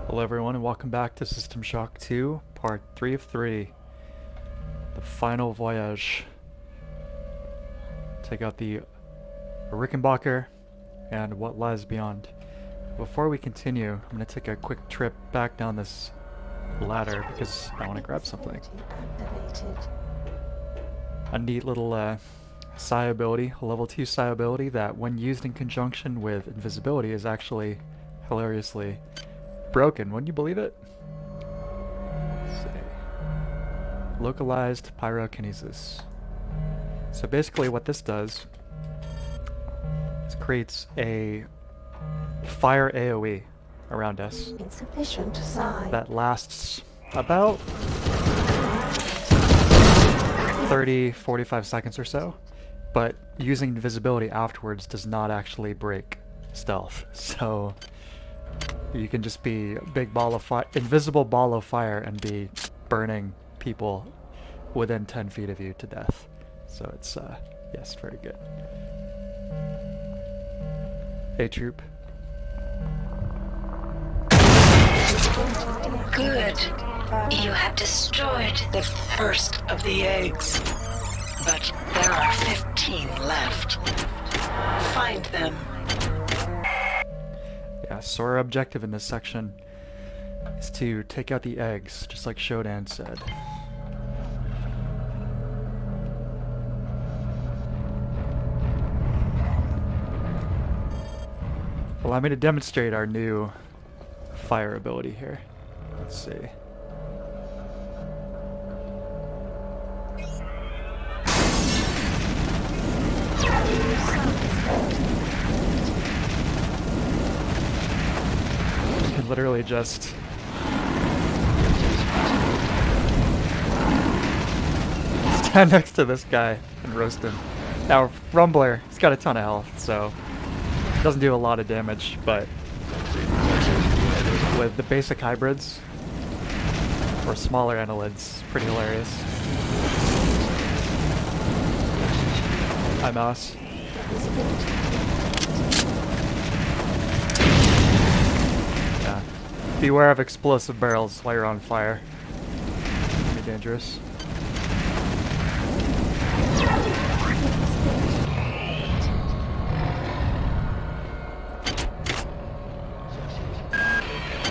Hello everyone and welcome back to System Shock 2, part 3 of 3. The final voyage. Take out the Rickenbacker and what lies beyond. Before we continue, I'm going to take a quick trip back down this ladder because I want to grab something. A neat little psi ability, a level 2 psi ability that when used in conjunction with invisibility is actually hilariously broken. Wouldn't you believe it? Let's see. Localized pyrokinesis. So basically what this does is creates a fire AoE around us Insufficient psi. that lasts about 30-45 seconds or so, but using invisibility afterwards does not actually break stealth. So you can just be a big ball of fire, invisible ball of fire, and be burning people within 10 feet of you to death. So it's, yes, very good. Hey, troop. Good. You have destroyed the first of the eggs. But there are 15 left. Find them. Yeah, so our objective in this section is to take out the eggs, just like Shodan said. Allow me to demonstrate our new fire ability here. Let's see. You can literally just stand next to this guy and roast him. Now, Rumbler, he's got a ton of health, so doesn't do a lot of damage, but with the basic hybrids or smaller annelids, pretty hilarious. Hi, Mouse. Yeah. Beware of explosive barrels while you're on fire. Can be dangerous.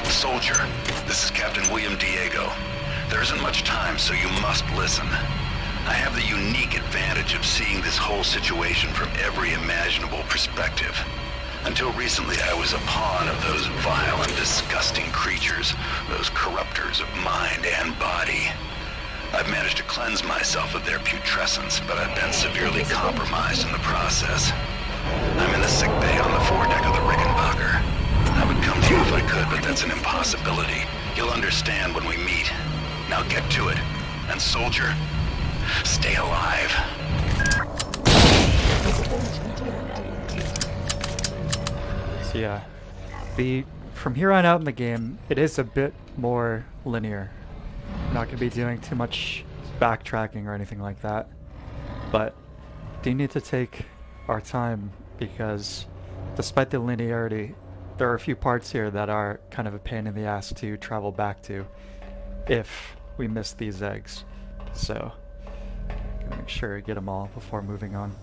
Soldier, this is Captain William Diego. There isn't much time, so you must listen. I have the unique advantage of seeing this whole situation from every imaginable perspective. Until recently, I was a pawn of those vile and disgusting creatures, those corruptors of mind and body. I've managed to cleanse myself of their putrescence, but I've been severely compromised in the process. I'm in the sick bay on the foredeck of the Rickenbacker. I would come to you if I could, but that's an impossibility. You'll understand when we meet. Now get to it. And soldier, stay alive. So yeah, from here on out in the game, it is a bit more linear. I'm not going to be doing too much backtracking or anything like that, but do need to take our time because despite the linearity, there are a few parts here that are kind of a pain in the ass to travel back to if we miss these eggs. So, gotta make sure I get them all before moving on.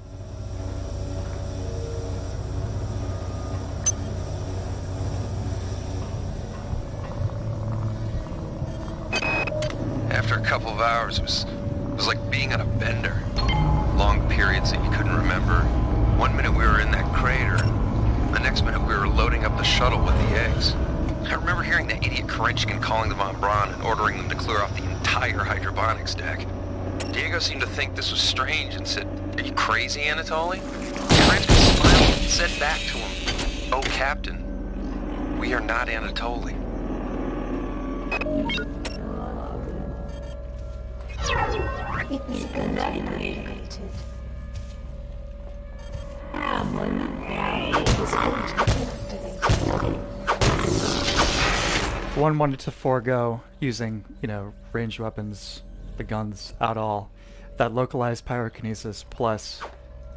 After a couple of hours, it was like being on a bender. Long periods that you couldn't remember. One minute we were in that crater. The next minute we were loading up the shuttle with the eggs. I remember hearing that idiot Korenchkin calling the Von Braun and ordering them to clear off the entire hydroponics deck. Diego seemed to think this was strange and said, "Are you crazy, Anatoly?" Korenchkin smiled and said back to him, "Oh, Captain, we are not Anatoly." It's contaminated. If one wanted to forego using, ranged weapons, the guns at all, that localized pyrokinesis plus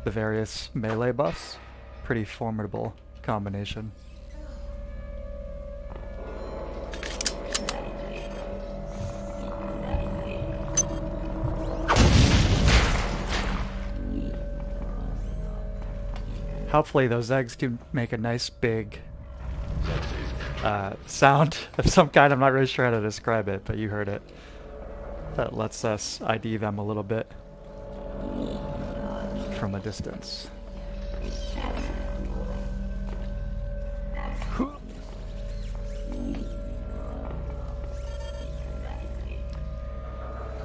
the various melee buffs, pretty formidable combination. Hopefully those eggs do make a nice big sound of some kind. I'm not really sure how to describe it, but you heard it. That lets us ID them a little bit from a distance.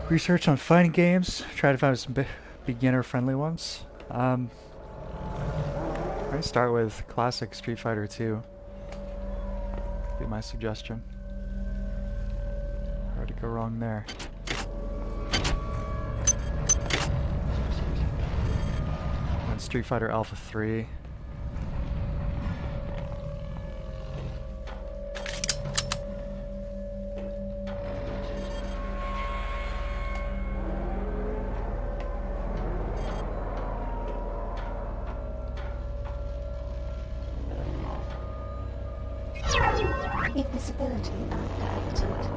Research on fighting games. Try to find some beginner-friendly ones. I'm gonna start with classic Street Fighter 2. Be my suggestion. Hard to go wrong there. And Street Fighter Alpha 3. Invisibility activated.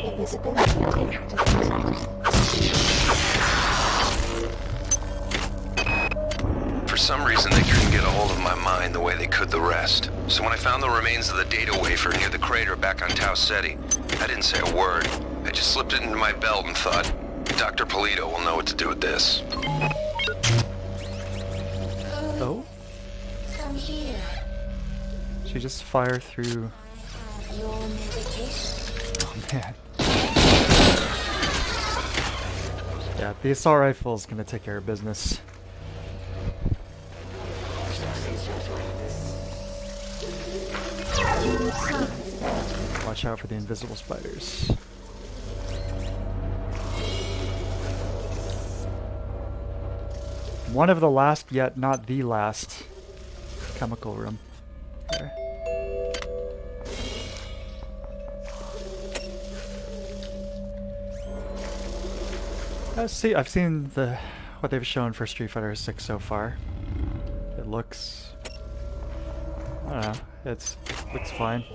Invisibility detected. For some reason, they couldn't get a hold of my mind the way they could the rest. So when I found the remains of the data wafer near the crater back on Tau Ceti, I didn't say a word. I just slipped it into my belt and thought, Dr. Polito will know what to do with this. Oh? Come here. She just fire through. Your medication. Oh man. Yeah, the assault rifle is gonna take care of business. Watch out for the invisible spiders. One of the last, yet not the last, chemical room. There. I've seen what they've shown for Street Fighter 6 so far. It looks, I don't know, looks fine.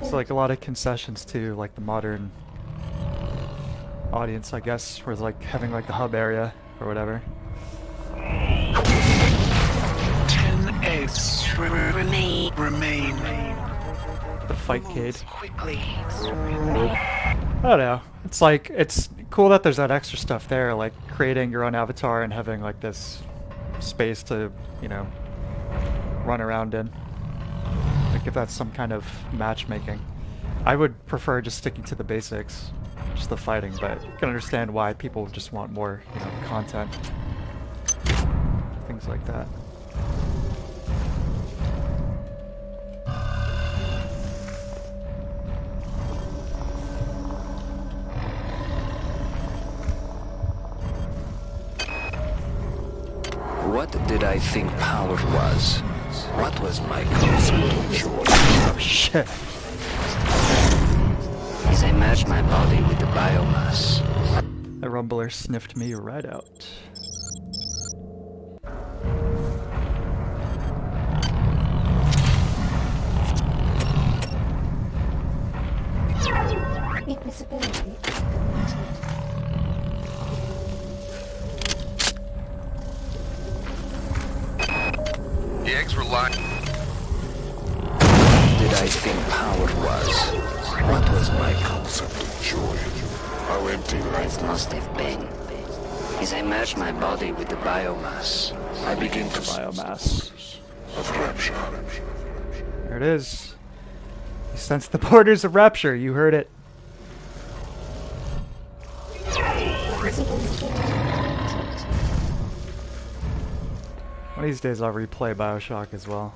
It's like a lot of concessions to like the modern audience, I guess, where it's like having like the hub area or whatever. 10 eggs remain. The fight cade. Quickly. I don't know. It's like, it's cool that there's that extra stuff there, like creating your own avatar and having like this space to, you know, run around in. Like if that's some kind of matchmaking. I would prefer just sticking to the basics, just the fighting, but I can understand why people just want more, you know, content. Things like that. What did I think power was? What was my concept? Oh shit. As I merged my body with the biomass, The rumbler sniffed me right out. Invisibility activated. The eggs were locked. did I think power was? What was my concept of joy? How empty life must have been. As I merged my body with the biomass, I began to Biomass. of rapture. There it is. You sense the borders of rapture. You heard it. One of these days I'll replay BioShock as well.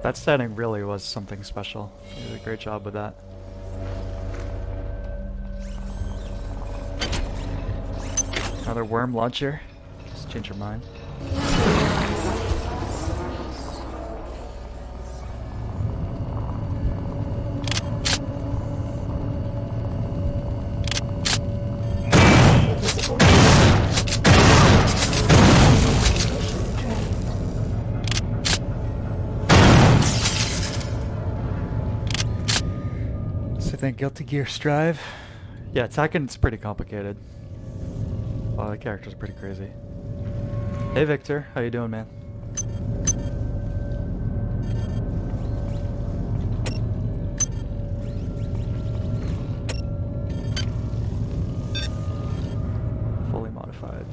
That setting really was something special. You did a great job with that. Another worm launcher. Just change your mind. So I think Guilty Gear Strive. Yeah, Tekken's pretty complicated. Wow, the characters are pretty crazy. Hey Victor, how you doing, man? Fully modified.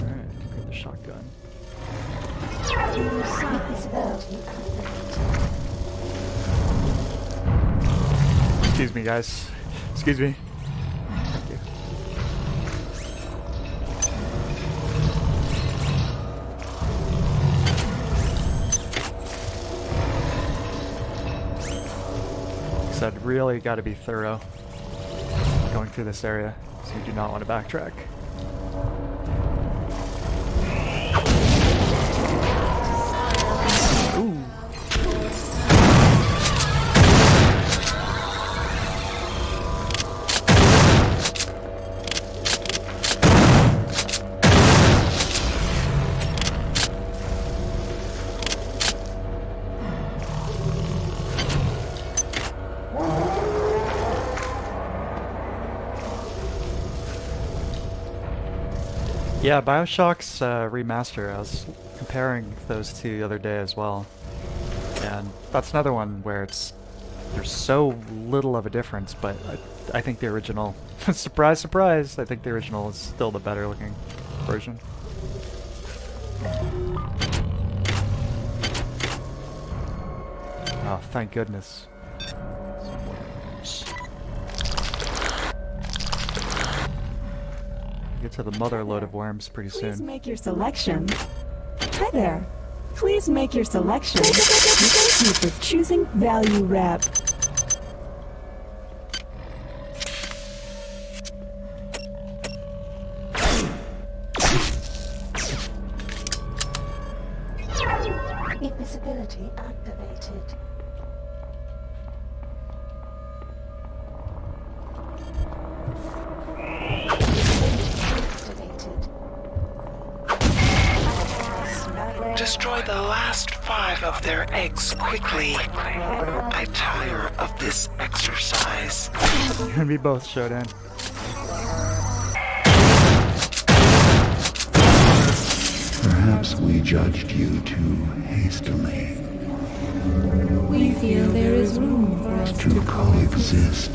Alright, grab the shotgun. Excuse me, guys. Excuse me. Thank you. So I'd really got to be thorough going through this area, so you do not want to backtrack. Ooh. Yeah, BioShock's remaster, I was comparing those two the other day as well. And that's another one where there's so little of a difference, but I think the original, surprise, surprise, I think the original is still the better looking version. Oh, thank goodness. Get to the mother load of worms pretty Please soon. make your selection. Hi there. Please make your selection. Thank you for choosing Value Wrap. Invisibility activated. Destroy the last 5 of their eggs quickly. I tire of this exercise. You and me both, Shodan. Perhaps we judged you too hastily. We feel there is room for us To coexist.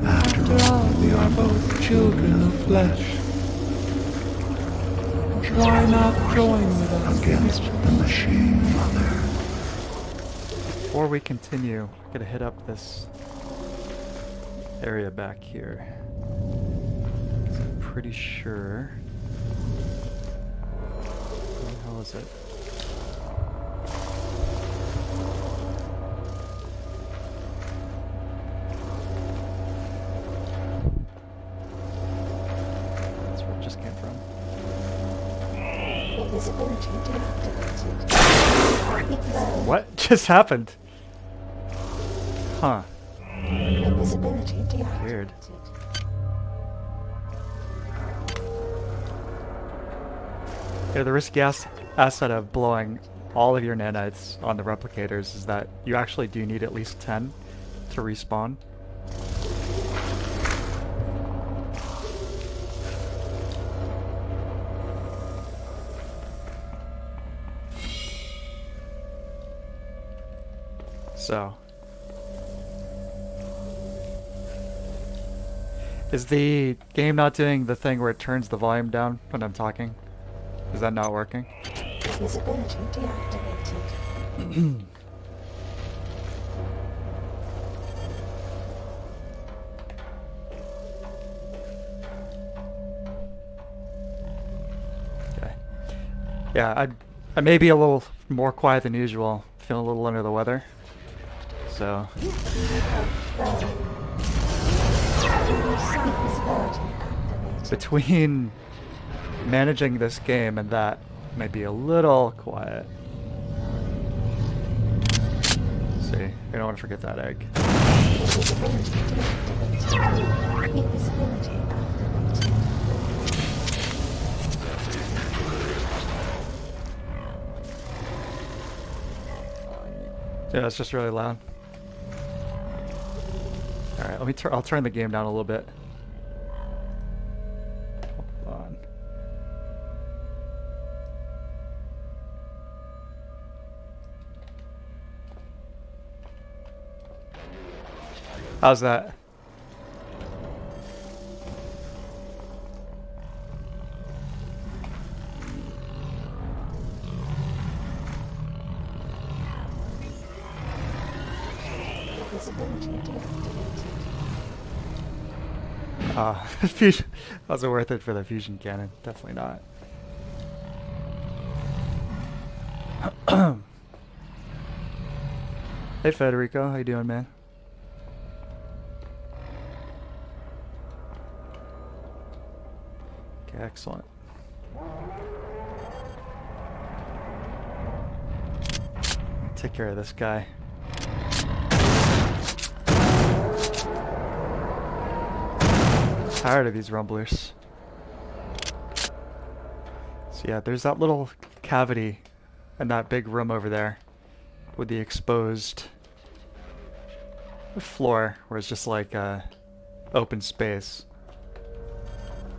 After all, we are both children of flesh. Why not join with us? Against the machine, Mother. Before we continue, I'm gonna hit up this area back here. 'Cause I'm pretty sure. Where the hell is it? That's where it just came from. Invisibility deactivated. What just happened? Huh. Invisibility deactivated. Weird. Yeah, the risky asset of blowing all of your nanites on the replicators is that you actually do need at least 10 to respawn. So, is the game not doing the thing where it turns the volume down when I'm talking? Is that not working? Invisibility deactivated. Okay. Yeah, I may be a little more quiet than usual. Feeling a little under the weather. So, between managing this game and that, might be a little quiet. Let's see, I don't want to forget that egg. Invisibility activated. Yeah, it's just really loud. All right, I'll turn the game down a little bit. How's that? Visibility deactivated. Fusion. Wasn't worth it for the fusion cannon. Definitely not. Hey Federico, how you doing, man? Okay, excellent. Take care of this guy. Tired of these rumblers. So yeah, there's that little cavity in that big room over there with the exposed floor where it's just like open space.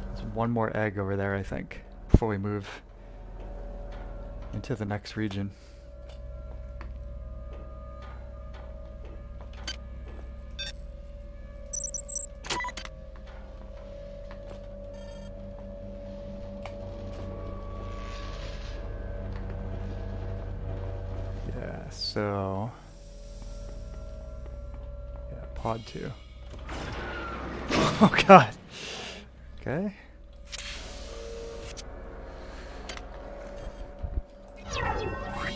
There's one more egg over there, I think, before we move into the next region. Yeah, so yeah, pod 2. Oh god. Okay.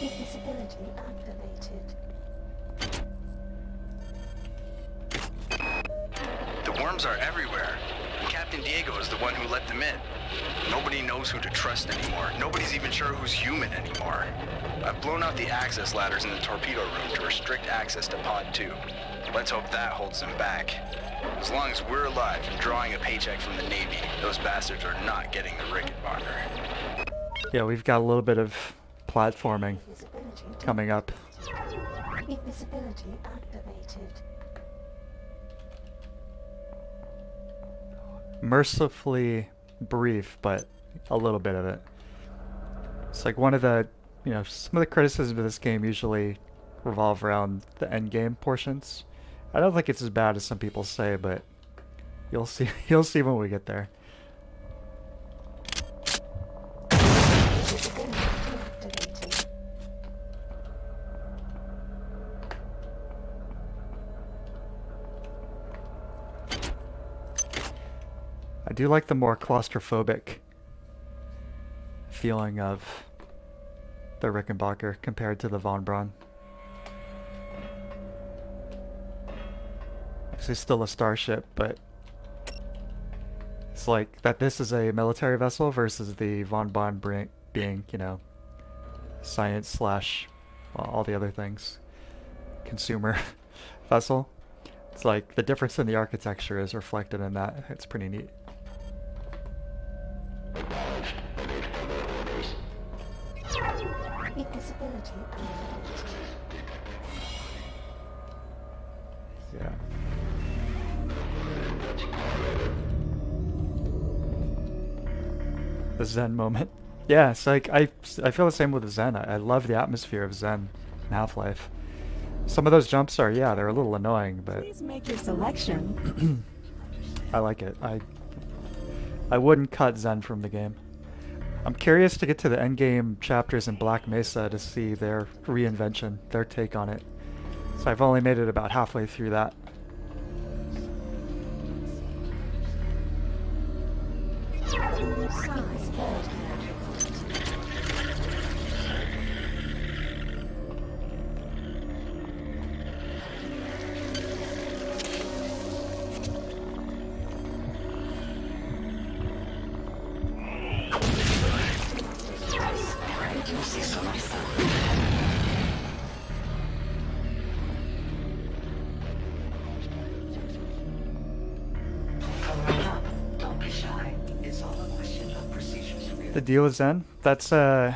Invisibility activated. The worms are everywhere. And Captain Diego is the one who let them in. Nobody knows who to trust anymore. Nobody's even sure who's human anymore. I've blown out the access ladders in the torpedo room to restrict access to Pod 2. Let's hope that holds them back. As long as we're alive and drawing a paycheck from the Navy, those bastards are not getting the Rickenbacker. Yeah, we've got a little bit of platforming Invisibility coming up. Invisibility activated. Mercifully brief, but a little bit of it. It's like one of the, you know, some of the criticisms of this game usually revolve around the end game portions. I don't think it's as bad as some people say, but you'll see. You'll see when we get there. Invisibility deactivated. I do like the more claustrophobic feeling of the Rickenbacker compared to the Von Braun. Obviously still a starship, but it's like that this is a military vessel versus the Von Braun being, you know, science slash well, all the other things, consumer vessel. It's like the difference in the architecture is reflected in that. It's pretty neat. Invisibility activated. Yeah. The Zen moment. Yeah, it's like I feel the same with the Zen. I love the atmosphere of Zen in Half-Life. Some of those jumps are, yeah, they're a little annoying, but Please make your selection. I like it. I wouldn't cut Zen from the game. I'm curious to get to the endgame chapters in Black Mesa to see their reinvention, their take on it. So I've only made it about halfway through that. Size 30. The deal with Zen, that's or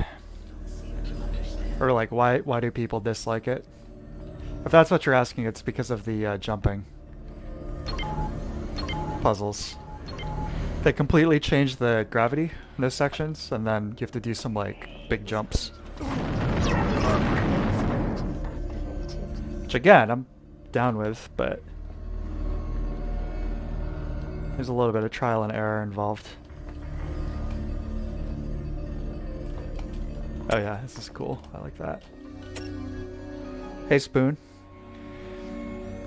like why do people dislike it? If that's what you're asking, it's because of the jumping puzzles. They completely changed the gravity in those sections, and then you have to do some like big jumps. Which again, I'm down with, but There's a little bit of trial and error involved. Oh yeah, this is cool. I like that. Hey Spoon.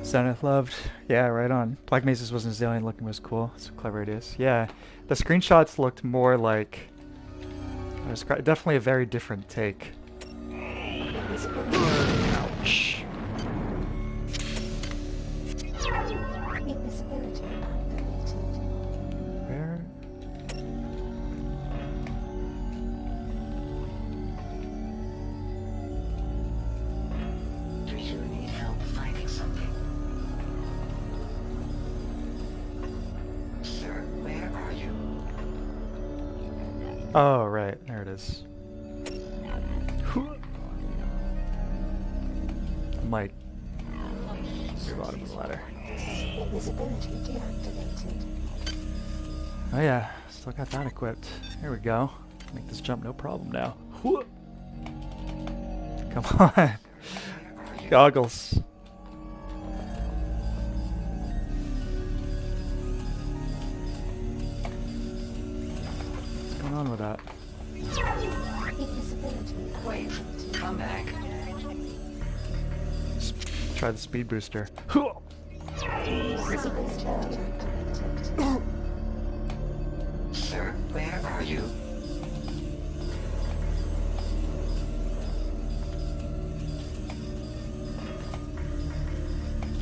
Zenith loved. Yeah, right on. Black Mesa's wasn't Zillion looking was cool. So clever it is. Yeah, the screenshots looked more like... definitely a very different take. Ouch. Invisibility activated. Where? Do you need help finding something? Sir, where are you? Oh, right. There it is. Mike. Bottom of the ladder. Invisibility deactivated. Oh yeah, still got that equipped. Here we go. Make this jump no problem now. Come on. Goggles. What's going on with that? Invisibility Wait, come back. Try the speed booster. Invisibility deactivated. Sir, where are you?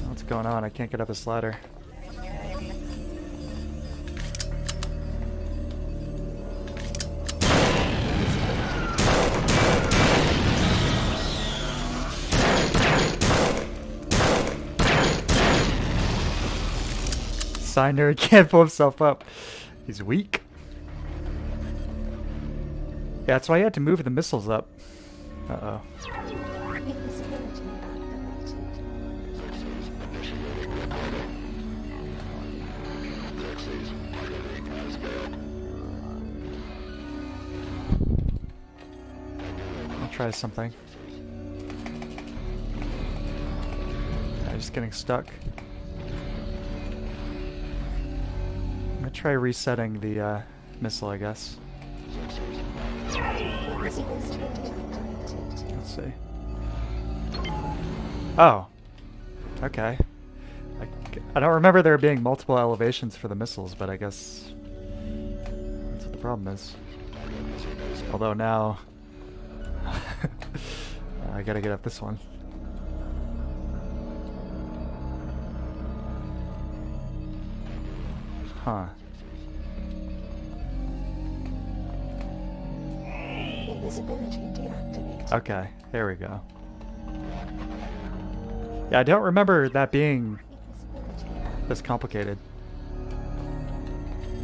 What's going on? I can't get up this ladder. Sign nerd can't pull himself up. He's weak. Yeah, that's why he had to move the missiles up. Uh-oh. Invisibility I'll try something. I'm just getting stuck. I'm gonna try resetting the missile, I guess. Let's see. Oh. Okay. I don't remember there being multiple elevations for the missiles, but I guess that's what the problem is. Although now... I gotta get up this one. Huh. Invisibility deactivated. Okay, there we go. Yeah, I don't remember that being this complicated.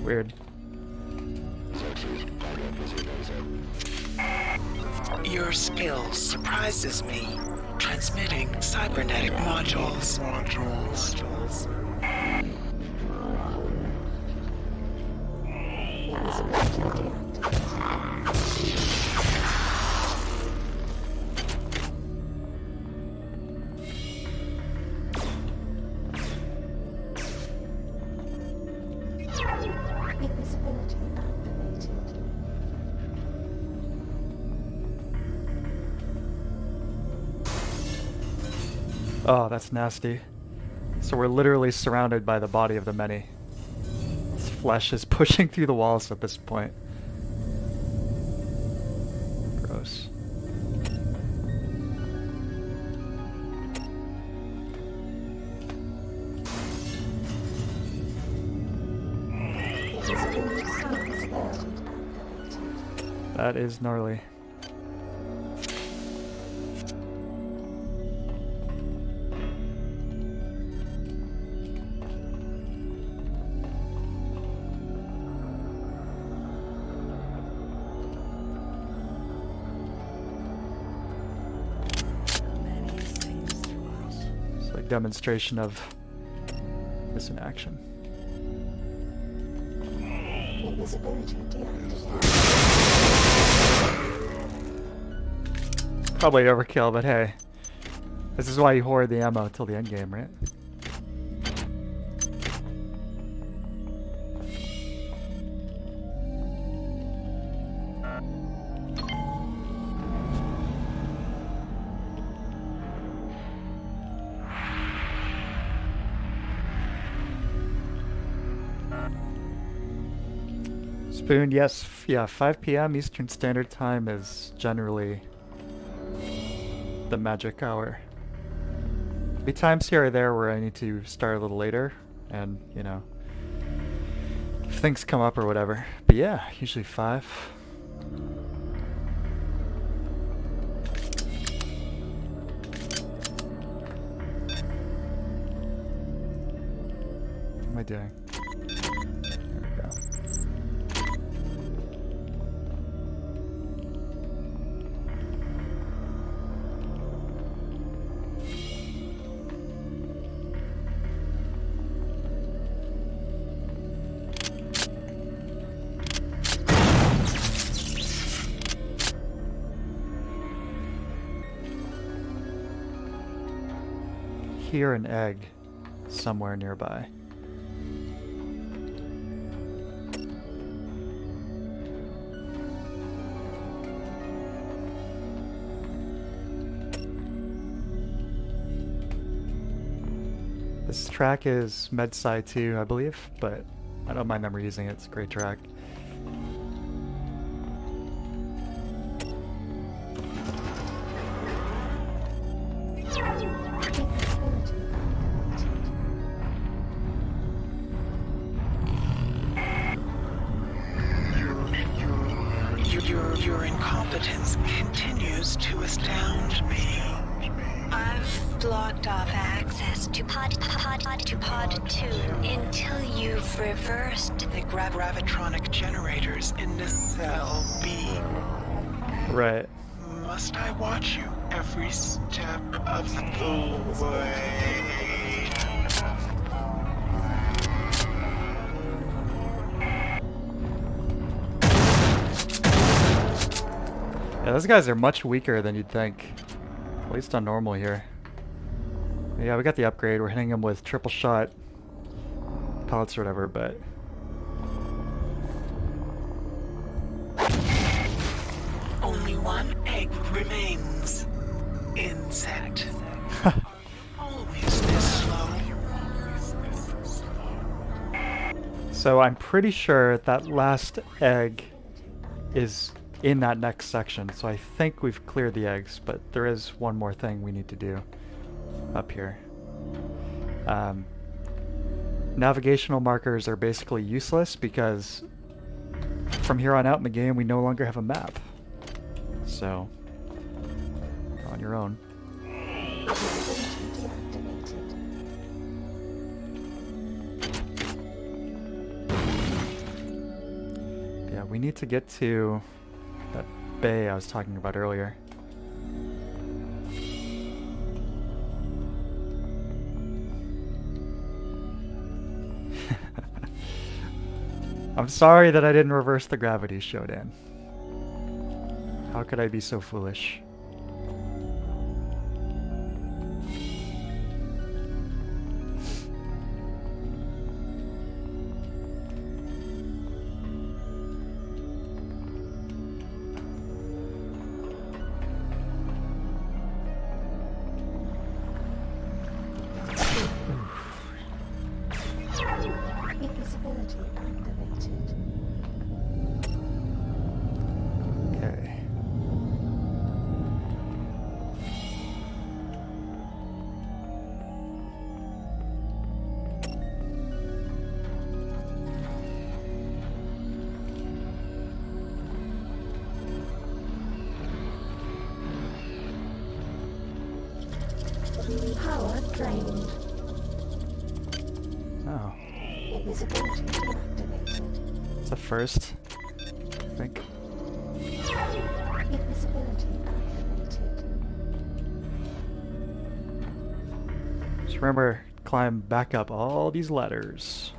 Weird. Your skill surprises me. Transmitting cybernetic modules. Invisibility activated. Oh, that's nasty. So we're literally surrounded by the body of the many. Its flesh is pushing through the walls at this point. Gross. Invisibility activated. That is gnarly. It's like demonstration of this in action. Invisibility deactivated. Probably overkill, but hey. This is why you hoard the ammo till the end game, right? Boone, yes, yeah, 5 p.m. Eastern Standard Time is generally the magic hour. Be times here or there where I need to start a little later, and, you know, if things come up or whatever. But yeah, usually 5. What am I doing? There we go. Hear an egg somewhere nearby. This track is Medsci 2, I believe, but I don't mind them reusing it. It's a great track. Your incompetence continues to astound me. I've blocked off access to pod 2 until you've reversed The gravitronic generators in the cell B. Right. Must I watch you every step of the way? Yeah, those guys are much weaker than you'd think. At least on normal here. Yeah, we got the upgrade. We're hitting them with triple shot pellets or whatever, but... Only one egg remains. Insect. Always this slow. So I'm pretty sure that last egg is in that next section. So I think we've cleared the eggs, but there is one more thing we need to do up here. Navigational markers are basically useless because from here on out in the game we no longer have a map. So you're on your own. Yeah, we need to get to that bay I was talking about earlier. I'm sorry that I didn't reverse the gravity, Shodan. How could I be so foolish? Invisibility activated. Okay. Power drained. Oh, Invisibility deactivated. it's a first, I think. Invisibility activated. Just remember, climb back up all these ladders.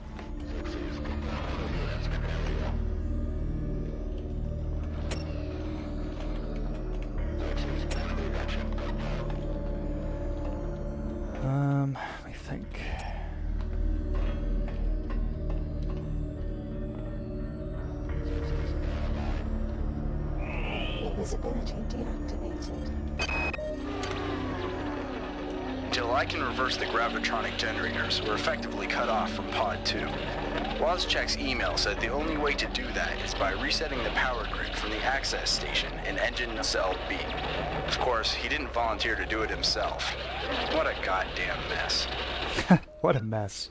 Let me think. Invisibility deactivated. Till I can reverse the gravitronic generators, we're effectively cut off from Pod 2. Wozchek's email said the only way to do that is by resetting the power grid from the access station in engine cell B. Of course, he didn't volunteer to do it himself. What a goddamn mess. What a mess.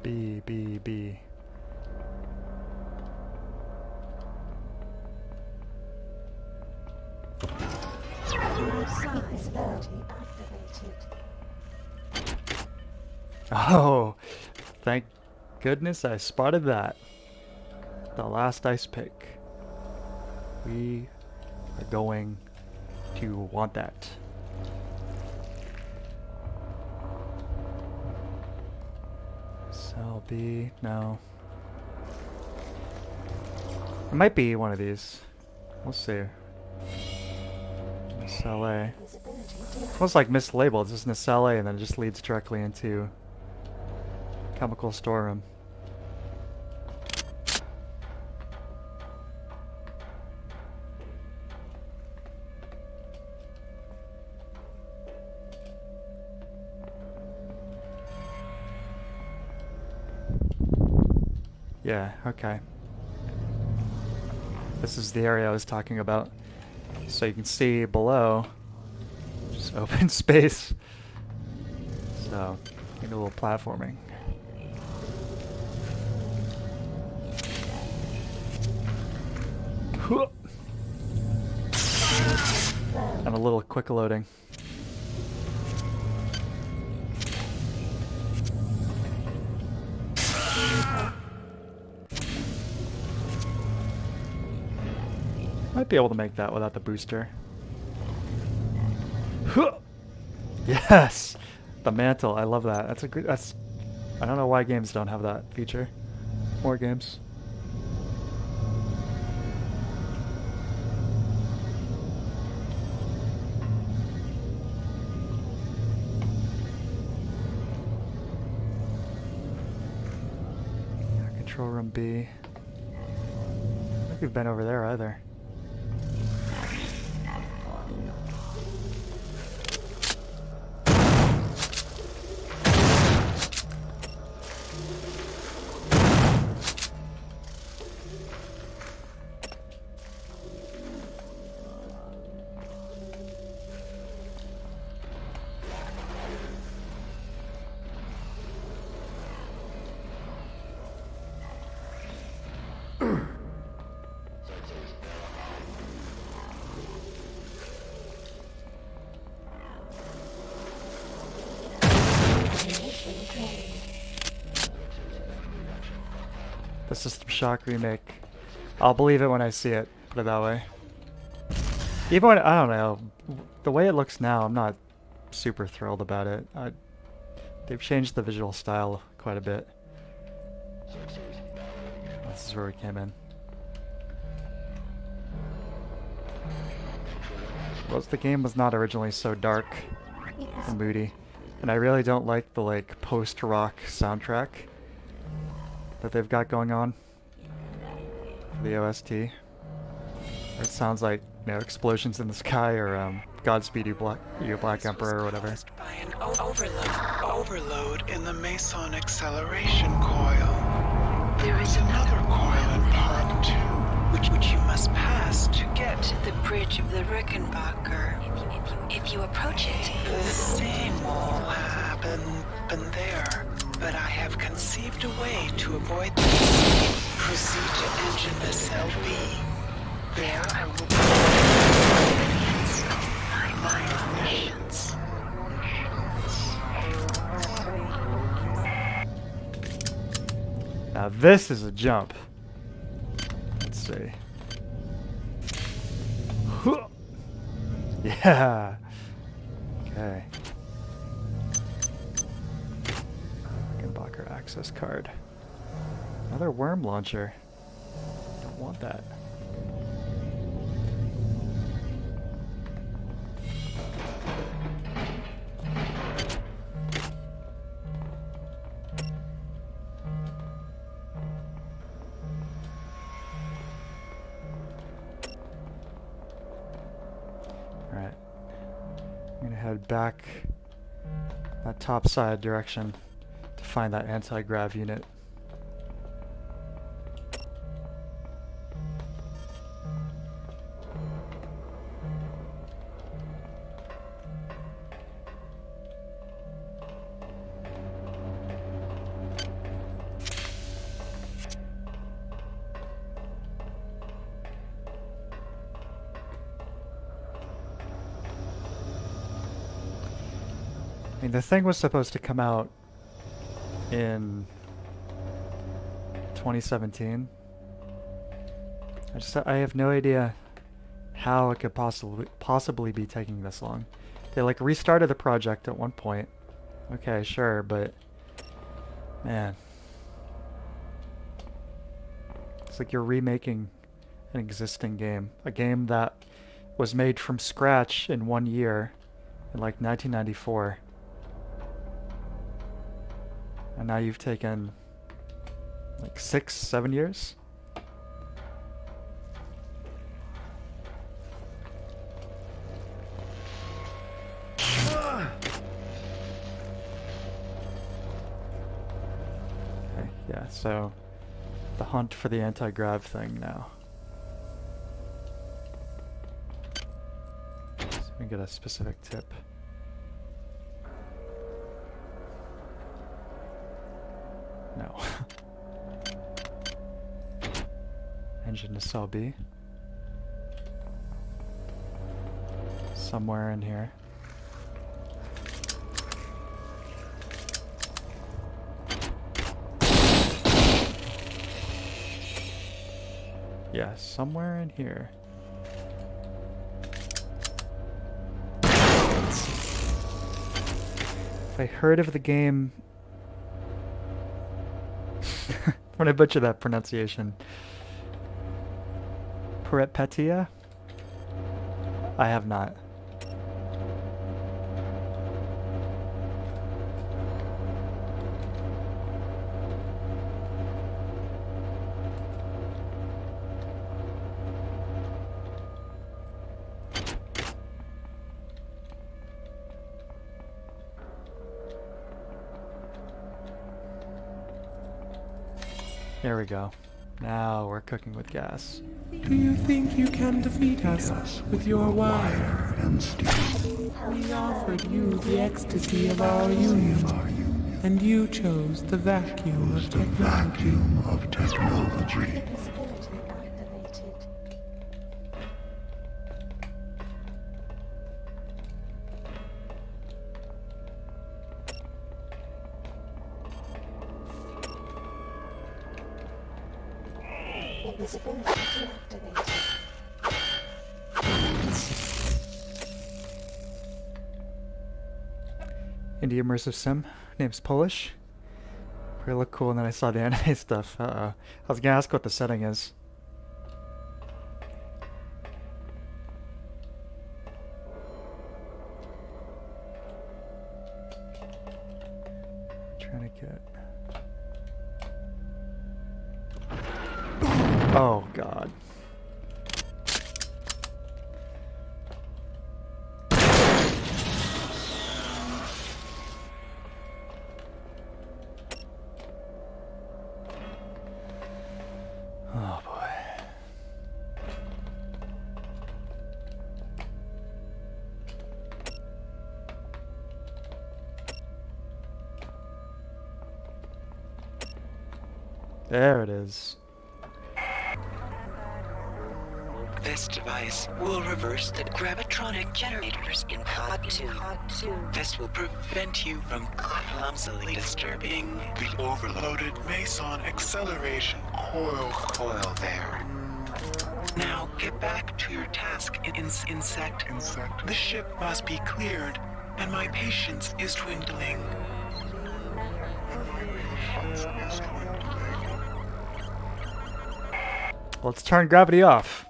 B. Visibility activated. Oh, thank goodness I spotted that. The last ice pick. We are going to want that. Cell B, no. It might be one of these. We'll see. Cell A. It's almost like mislabeled. It's just in a cell A and then it just leads directly into chemical storeroom. Yeah, okay. This is the area I was talking about. So you can see below, just open space. So, need a little platforming. And a little quick loading. Might be able to make that without the booster. Yes! The mantle, I love that. That's a good, I don't know why games don't have that feature. More games. Yeah, control room B. I don't think we've been over there either. The System Shock remake. I'll believe it when I see it, put it that way. Even when, I don't know, the way it looks now, I'm not super thrilled about it. They've changed the visual style quite a bit. This is where we came in. The game was not originally so dark and moody. And I really don't like the like post-rock soundtrack that they've got going on for the OST. It sounds like, you know, explosions in the sky or Godspeed You Black Emperor or whatever. By an overload in the Meson acceleration coil. There is another coil in part 2, which you must pass to get To the bridge of the Rickenbacker. If you approach it, the same will happen there. But I have conceived a way to avoid this. Proceed to engine SLB. There I will my missions. Now this is a jump. Let's see. Yeah. Okay. Rickenbacker access card. Another worm launcher. Don't want that. Alright. I'm gonna head back that top side direction to find that anti-grav unit. I mean, the thing was supposed to come out in 2017. I have no idea how it could possibly be taking this long. They like restarted the project at one point. Okay, sure, but man, it's like you're remaking an existing game, a game that was made from scratch in 1 year in like 1994. And now you've taken like 6, 7 years? Okay, yeah, so the hunt for the anti-grav thing now. So we get a specific tip. No. Engine to cell B. Somewhere in here. Yeah, somewhere in here. If I heard of the game... When I butcher that pronunciation. Peripetia? I have not. There we go. Now we're cooking with gas. Do you think you can defeat us with your wire and steel? We offered you the ecstasy of our union, and you chose the vacuum of technology. Visibility activated. Visibility deactivated. Indie immersive sim. Name's Polish. Pretty look cool, and then I saw the anime stuff. I was gonna ask what the setting is. Trying to get. Oh God. Oh boy. There it is. This device will reverse the gravitronic generators in Pod 2. This will prevent you from clumsily disturbing the overloaded Meson acceleration coil there. Now get back to your task, insect. The ship must be cleared, and my patience is dwindling. Let's turn gravity off.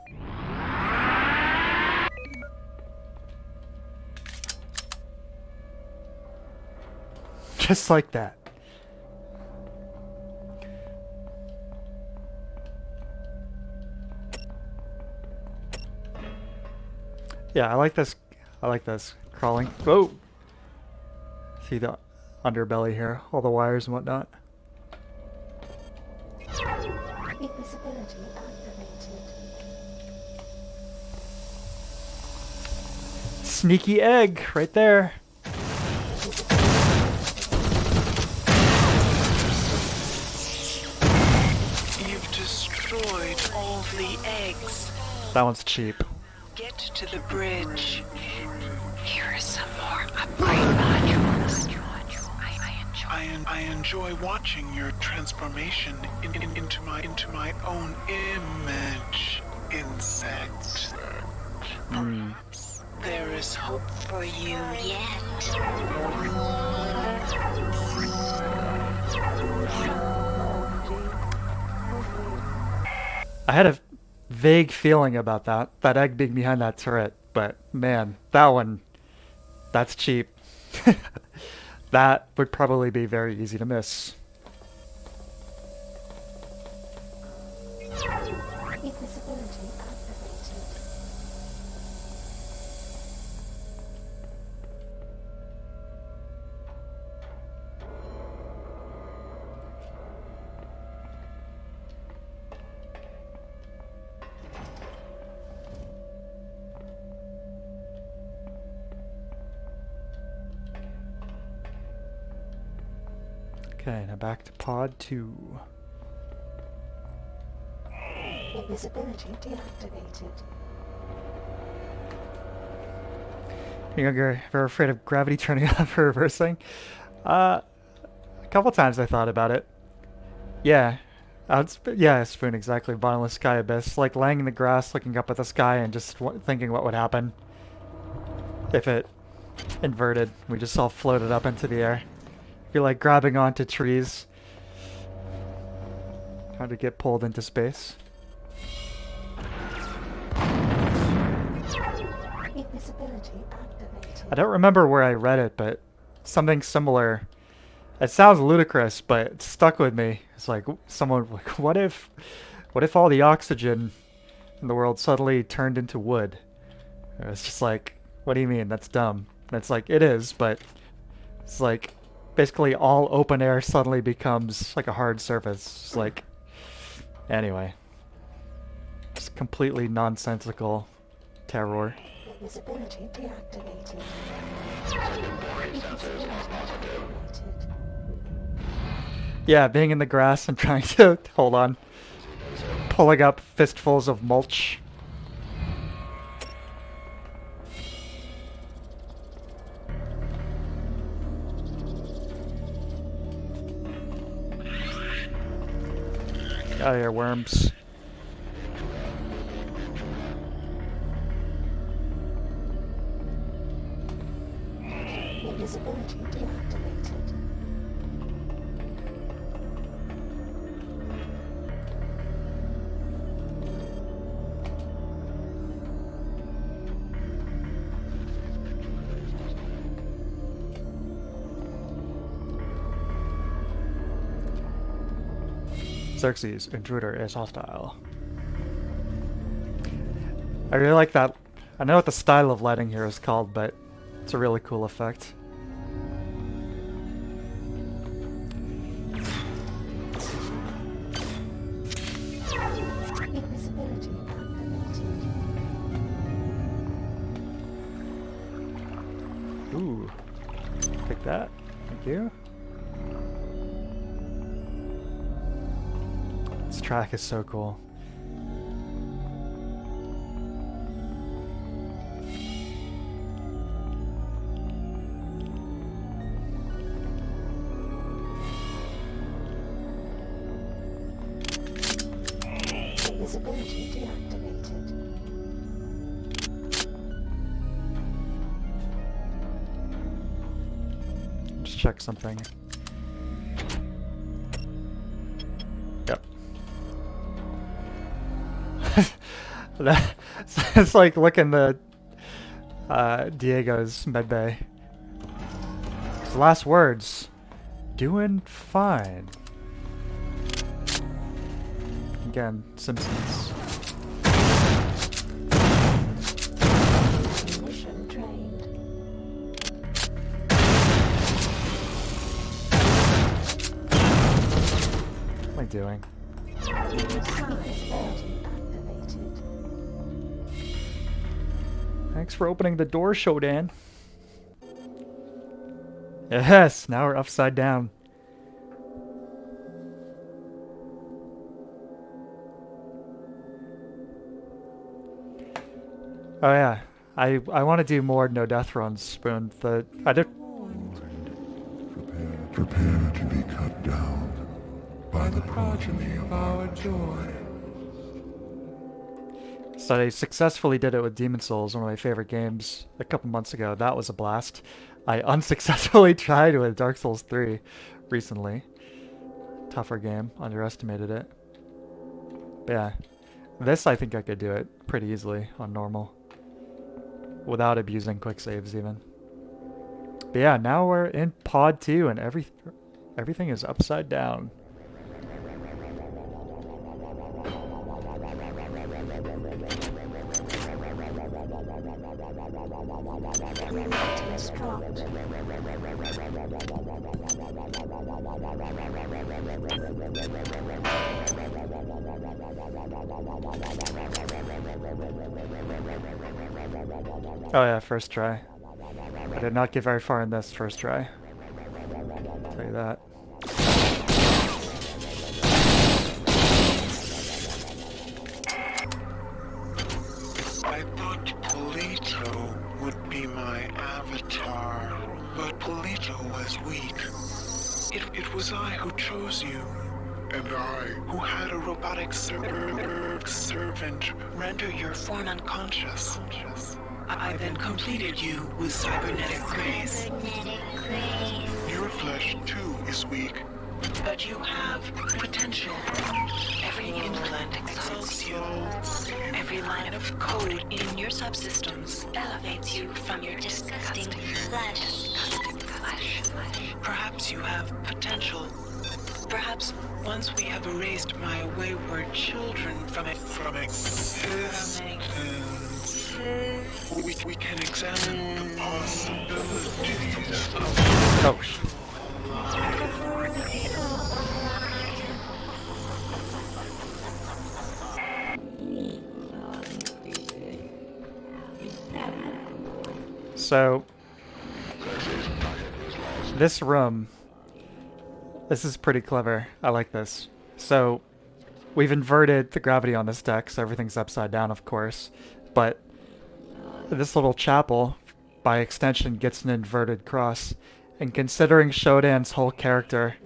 Just like that. Yeah, I like this. I like this. Crawling. Whoa! See the underbelly here, all the wires and whatnot. Invisibility activated. Sneaky egg right there. You've destroyed all the eggs. That one's cheap. Get to the bridge. Here is some more upgrade modules. I enjoy watching your transformation into my own image, insect. Perhaps there is hope for you yet. I had a vague feeling about that egg being behind that turret, but man, that one, that's cheap. That would probably be very easy to miss. Invisibility activated. Okay, now back to pod 2. Invisibility deactivated. You're afraid of gravity turning off for reversing? A couple times I thought about it. Yeah. Yeah, Spoon, exactly. Bottomless sky abyss. Like laying in the grass, looking up at the sky, and just thinking what would happen if it inverted. We just all floated up into the air. Be like grabbing onto trees. How to get pulled into space. Invisibility activated. I don't remember where I read it, but something similar. It sounds ludicrous, but it stuck with me. It's like someone like, what if all the oxygen in the world suddenly turned into wood? And it's just like, what do you mean? That's dumb. And it's like, it is, but it's like basically all open air suddenly becomes like a hard surface. It's like, anyway, just completely nonsensical terror. Invisibility deactivated. Invisibility activated. Yeah, being in the grass and trying to hold on, pulling up fistfuls of mulch. Get out of here, worms. Invisibility deactivated. Xerxes, intruder is hostile. I really like that. I know what the style of lighting here is called, but it's a really cool effect. Invisibility activated. Ooh. Take that. Thank you. This track is so cool. Invisibility deactivated. Just check something. Yep. It's like looking the Diego's medbay. His last words. Doing fine. Again, Simpsons. Mission trained. doing. Thanks for opening the door, Shodan. Yes, now we're upside down. Oh yeah, I want to do more no death runs, Spoon. I did. Prepare to be cut down by the progeny of our joy. So I successfully did it with Demon Souls, one of my favorite games, a couple months ago. That was a blast. I unsuccessfully tried with Dark Souls 3 recently. Tougher game, underestimated it. But yeah, this I think I could do it pretty easily on normal. Without abusing quick saves even. But yeah, now we're in Pod 2 and everything is upside down. Oh yeah, first try. I did not get very far in this first try. I'll tell you that. I thought Polito would be my avatar, but Polito was weak. It was I who chose you. And I, who had a robotic servant render your form unconscious. I then completed you with cybernetic grace. Your flesh, too, is weak. But you have potential. Every implant exalts you. Every line of code in your subsystems elevates you from your disgusting flesh. Perhaps you have potential. Perhaps once we have erased my wayward children from existence, we can examine the possibilities of... Oh, so, this room, this is pretty clever. I like this. So, we've inverted the gravity on this deck, so everything's upside down, of course. But this little chapel, by extension, gets an inverted cross. And considering Shodan's whole character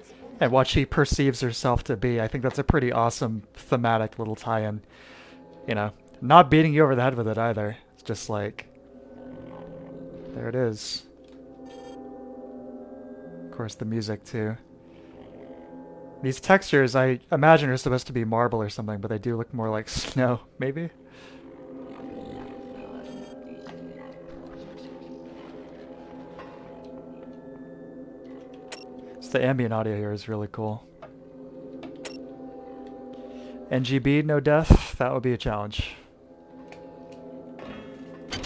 and what she perceives herself to be, I think that's a pretty awesome thematic little tie-in. You know, not beating you over the head with it either. It's just like, there it is. Of course, the music too. These textures, I imagine, are supposed to be marble or something, but they do look more like snow, maybe? The ambient audio here is really cool. NGB, no death, that would be a challenge. I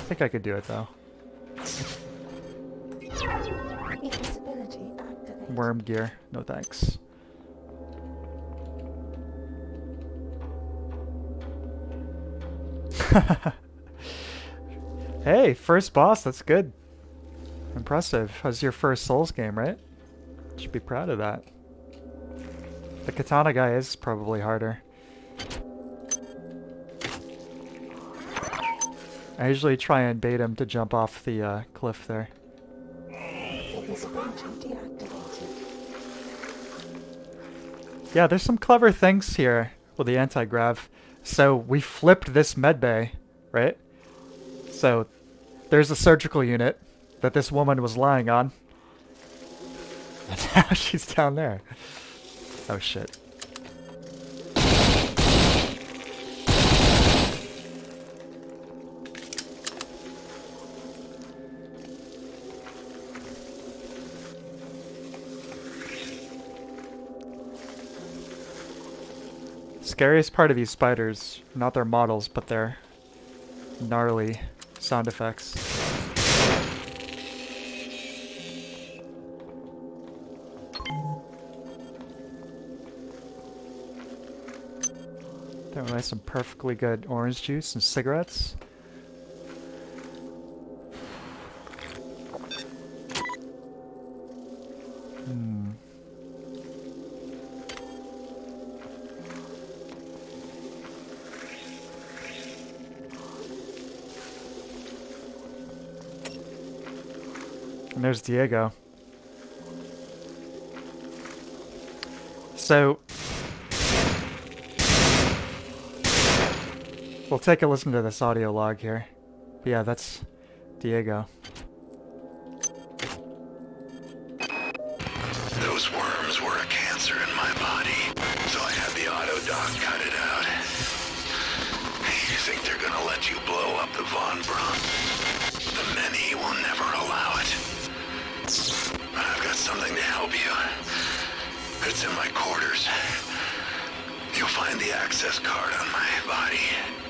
think I could do it though. Worm gear, no thanks. Hey, first boss, that's good. Impressive. How's your first Souls game, right? Should be proud of that. The katana guy is probably harder. I usually try and bait him to jump off the cliff there. Yeah, there's some clever things here with the anti-grav. So we flipped this medbay, right? So there's a surgical unit that this woman was lying on. And now she's down there. Oh shit. Scariest part of these spiders, not their models, but their gnarly sound effects. There was some perfectly good orange juice and cigarettes. And there's Diego. So, we'll take a listen to this audio log here. But yeah, that's Diego. Those worms were a cancer in my body, so I had the auto doc cut it out. You think they're gonna let you blow up the Von Braun? The many will never allow it. But I've got something to help you. It's in my quarters. You'll find the access card on my body.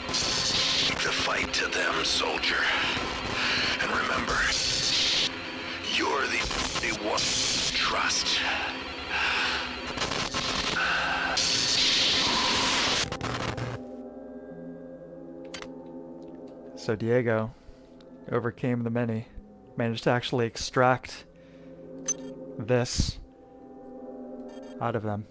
Take the fight to them, soldier. And remember, you're the one to trust. So Diego overcame the many, managed to actually extract this out of them.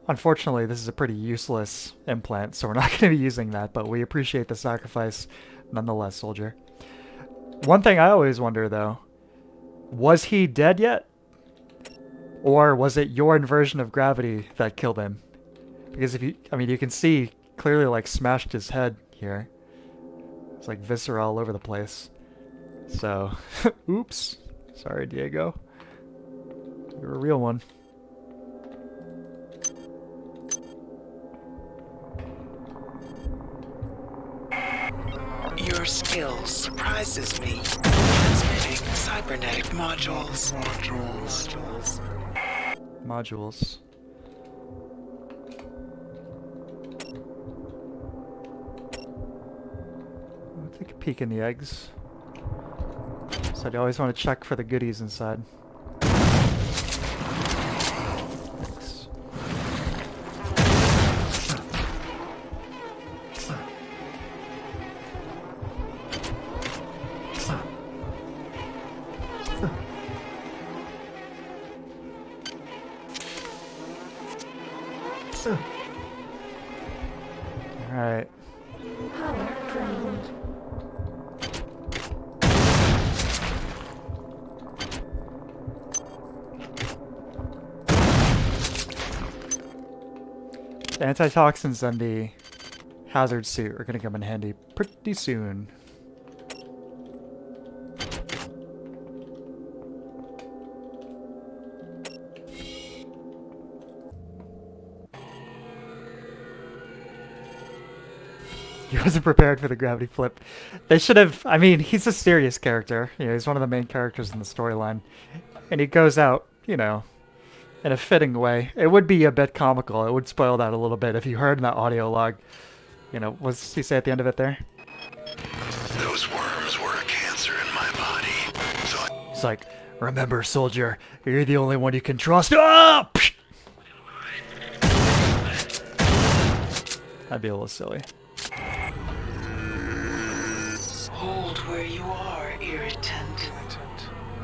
Unfortunately, this is a pretty useless implant, so we're not going to be using that, but we appreciate the sacrifice nonetheless, soldier. One thing I always wonder, though, was he dead yet? Or was it your inversion of gravity that killed him? Because if you, I mean, you can see clearly, like, smashed his head here. It's like viscera all over the place. So, oops. Sorry, Diego. You're a real one. Your skill surprises me. Transmitting cybernetic modules. Modules. I'll take a peek in the eggs. So you always want to check for the goodies inside. Thanks. Alright. Power drained. The antitoxins and the hazard suit are going to come in handy pretty soon. He wasn't prepared for the gravity flip. They should have, I mean, he's a serious character. You know, he's one of the main characters in the storyline. And he goes out, you know, in a fitting way. It would be a bit comical. It would spoil that a little bit if you heard in that audio log. You know, what does he say at the end of it there? Those worms were a cancer in my body, so It's like, remember, soldier, you're the only one you can trust. Ah! That'd be a little silly. Hold where you are, irritant.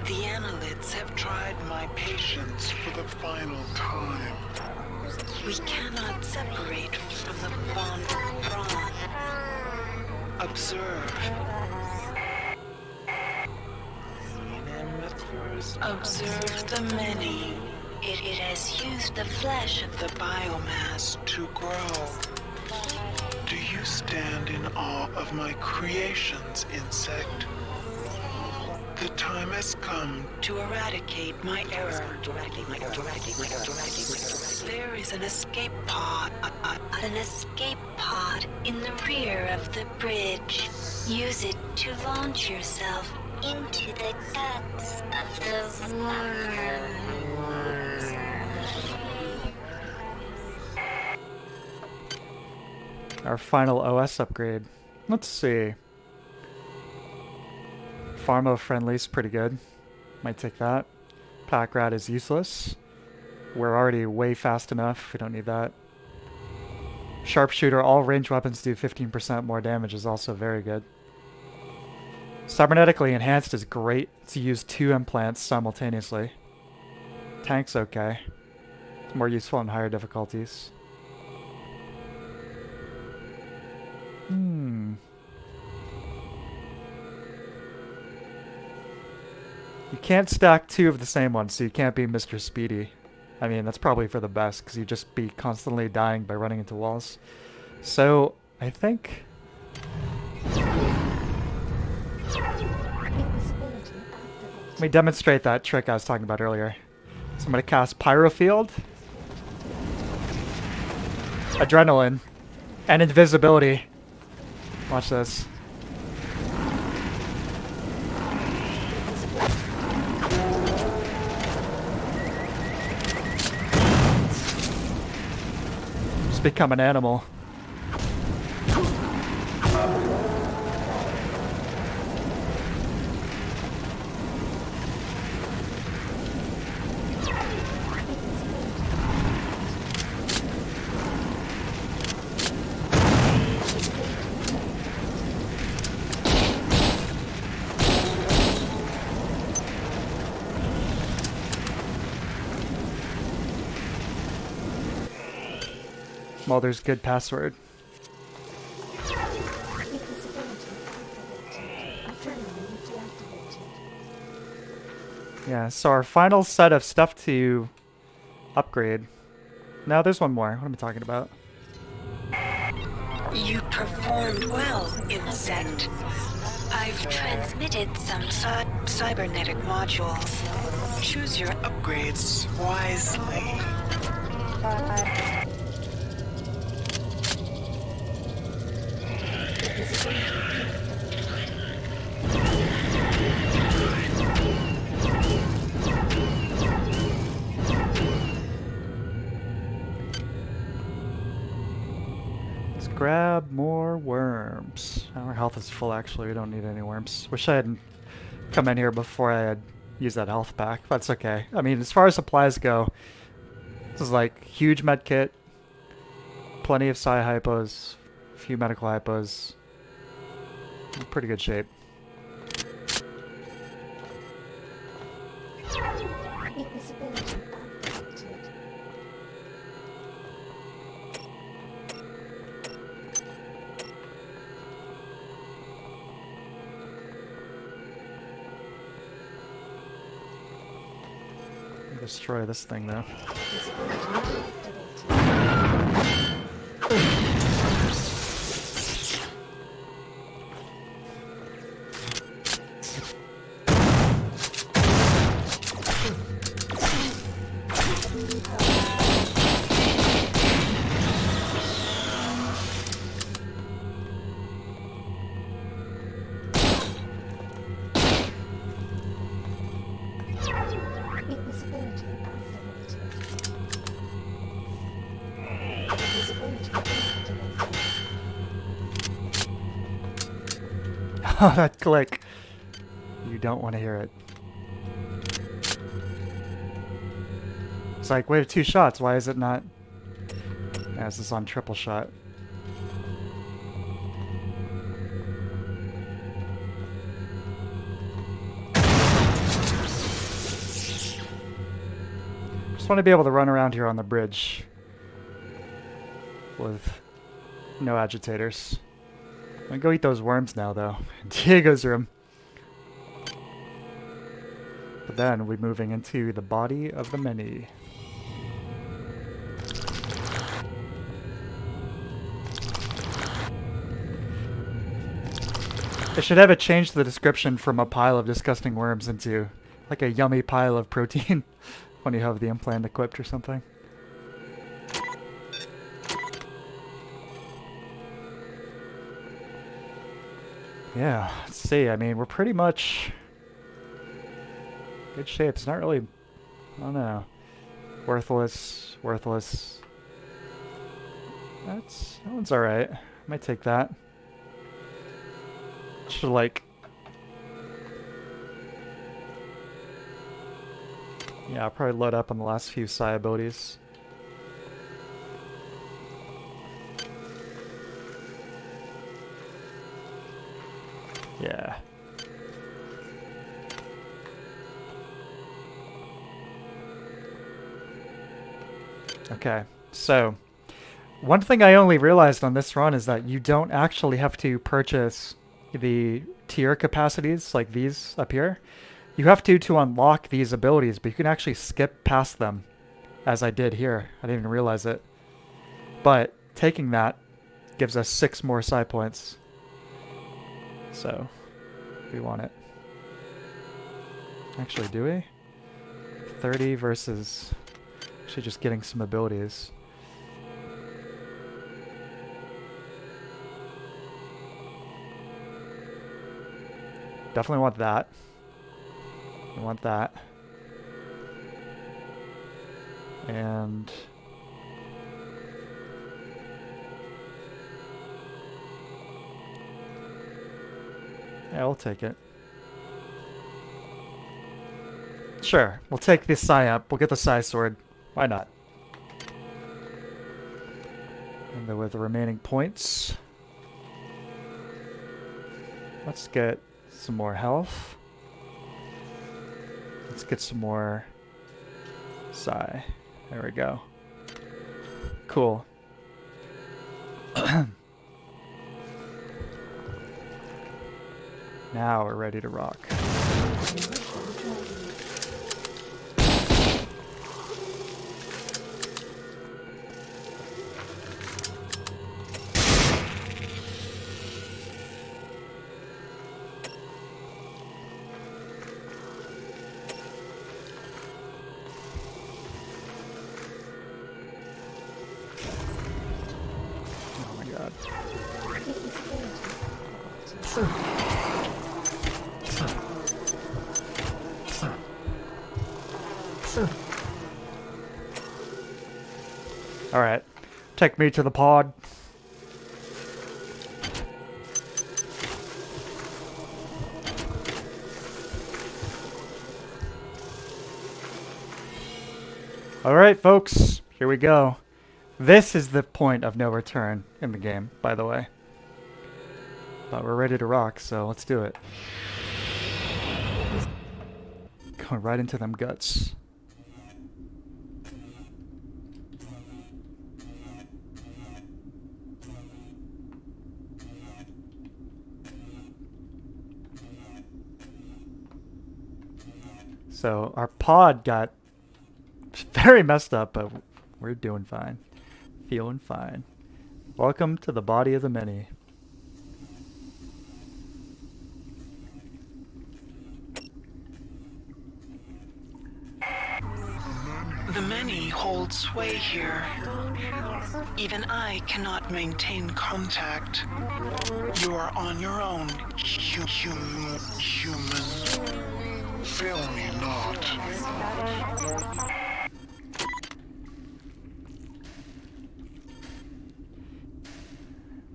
The annelids have tried my patience for the final time. We cannot separate from the Von Braun. Observe. Observe the many. It has used the flesh of The biomass to grow. Do you stand in awe of my creations, insect? The time has come to eradicate my error. There is an escape pod. An escape pod in the rear of the bridge. Use it to launch yourself into the guts of the worm. Our final OS upgrade. Let's see. Pharma friendly is pretty good. Might take that. Pack rat is useless. We're already way fast enough. We don't need that. Sharpshooter, all ranged weapons do 15% more damage is also very good. Cybernetically enhanced is great to use 2 implants simultaneously. Tank's okay. It's more useful in higher difficulties. You can't stack 2 of the same one, so you can't be Mr. Speedy. I mean, that's probably for the best, because you'd just be constantly dying by running into walls. So, I think... Let me demonstrate that trick I was talking about earlier. So I'm going to cast Pyrofield, Adrenaline, and Invisibility. Watch this. Just become an animal. Mulder's good password. Yeah, so our final set of stuff to upgrade. Now there's one more. What am I talking about? You performed well, insect. I've transmitted some cybernetic modules. Choose your upgrades wisely. Let's grab more worms. Our health is full actually, we don't need any worms. Wish I hadn't come in here before I had used that health pack. That's okay. I mean, as far as supplies go, this is like huge med kit, plenty of psi hypos, a few medical hypos. In pretty good shape. Destroy this thing though. Oh, that click. You don't want to hear it. It's like, we have 2 shots. Why is it not? Yeah, this is on triple shot. Just want to be able to run around here on the bridge with no agitators. I'm gonna go eat those worms now, though. Diego's room. But then we're moving into the body of the many. I should have it changed the description from a pile of disgusting worms into like a yummy pile of protein when you have the implant equipped or something. Yeah, let's see. I mean, we're pretty much good shape. It's not really, I don't know, worthless. That one's alright. Might take that. Should like, yeah, I'll probably load up on the last few psi abilities. Yeah. Okay, so one thing I only realized on this run is that you don't actually have to purchase the tier capacities like these up here. You have to unlock these abilities, but you can actually skip past them, as I did here. I didn't even realize it. But taking that gives us 6 more psi points. So, we want it. Actually, do we? 30 versus... Actually just getting some abilities. Definitely want that. I want that. And... yeah, I'll take it. Sure, we'll take the psi up. We'll get the psi sword. Why not? And then with the remaining points, let's get some more health. Let's get some more psi. There we go. Cool. Now we're ready to rock. Oh my god. Alright, take me to the pod. Alright, folks, here we go. This is the point of no return in the game, by the way. But we're ready to rock, so let's do it. Going right into them guts. So our pod got very messed up, but we're doing fine. Feeling fine. Welcome to the body of the many. The many hold sway here. Even I cannot maintain contact. You are on your own, human. Fail me not.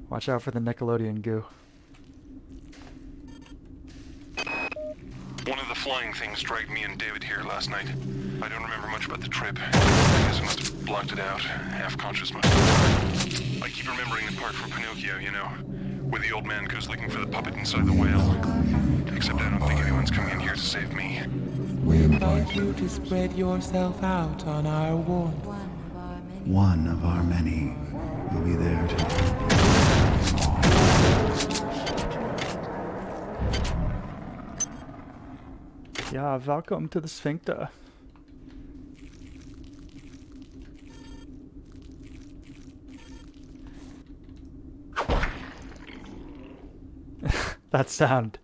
Watch out for the Nickelodeon goo. One of the flying things dragged me and David here last night. I don't remember much about the trip. I guess I must have blocked it out, half conscious most of the time. I keep remembering the part from Pinocchio, you know, where the old man goes looking for the puppet inside the whale. Except I don't think anyone's coming in here to save me. We invite you to spread yourself out on our warmth. One of our many will be there to help you. Yeah, welcome to the sphincter. That sound.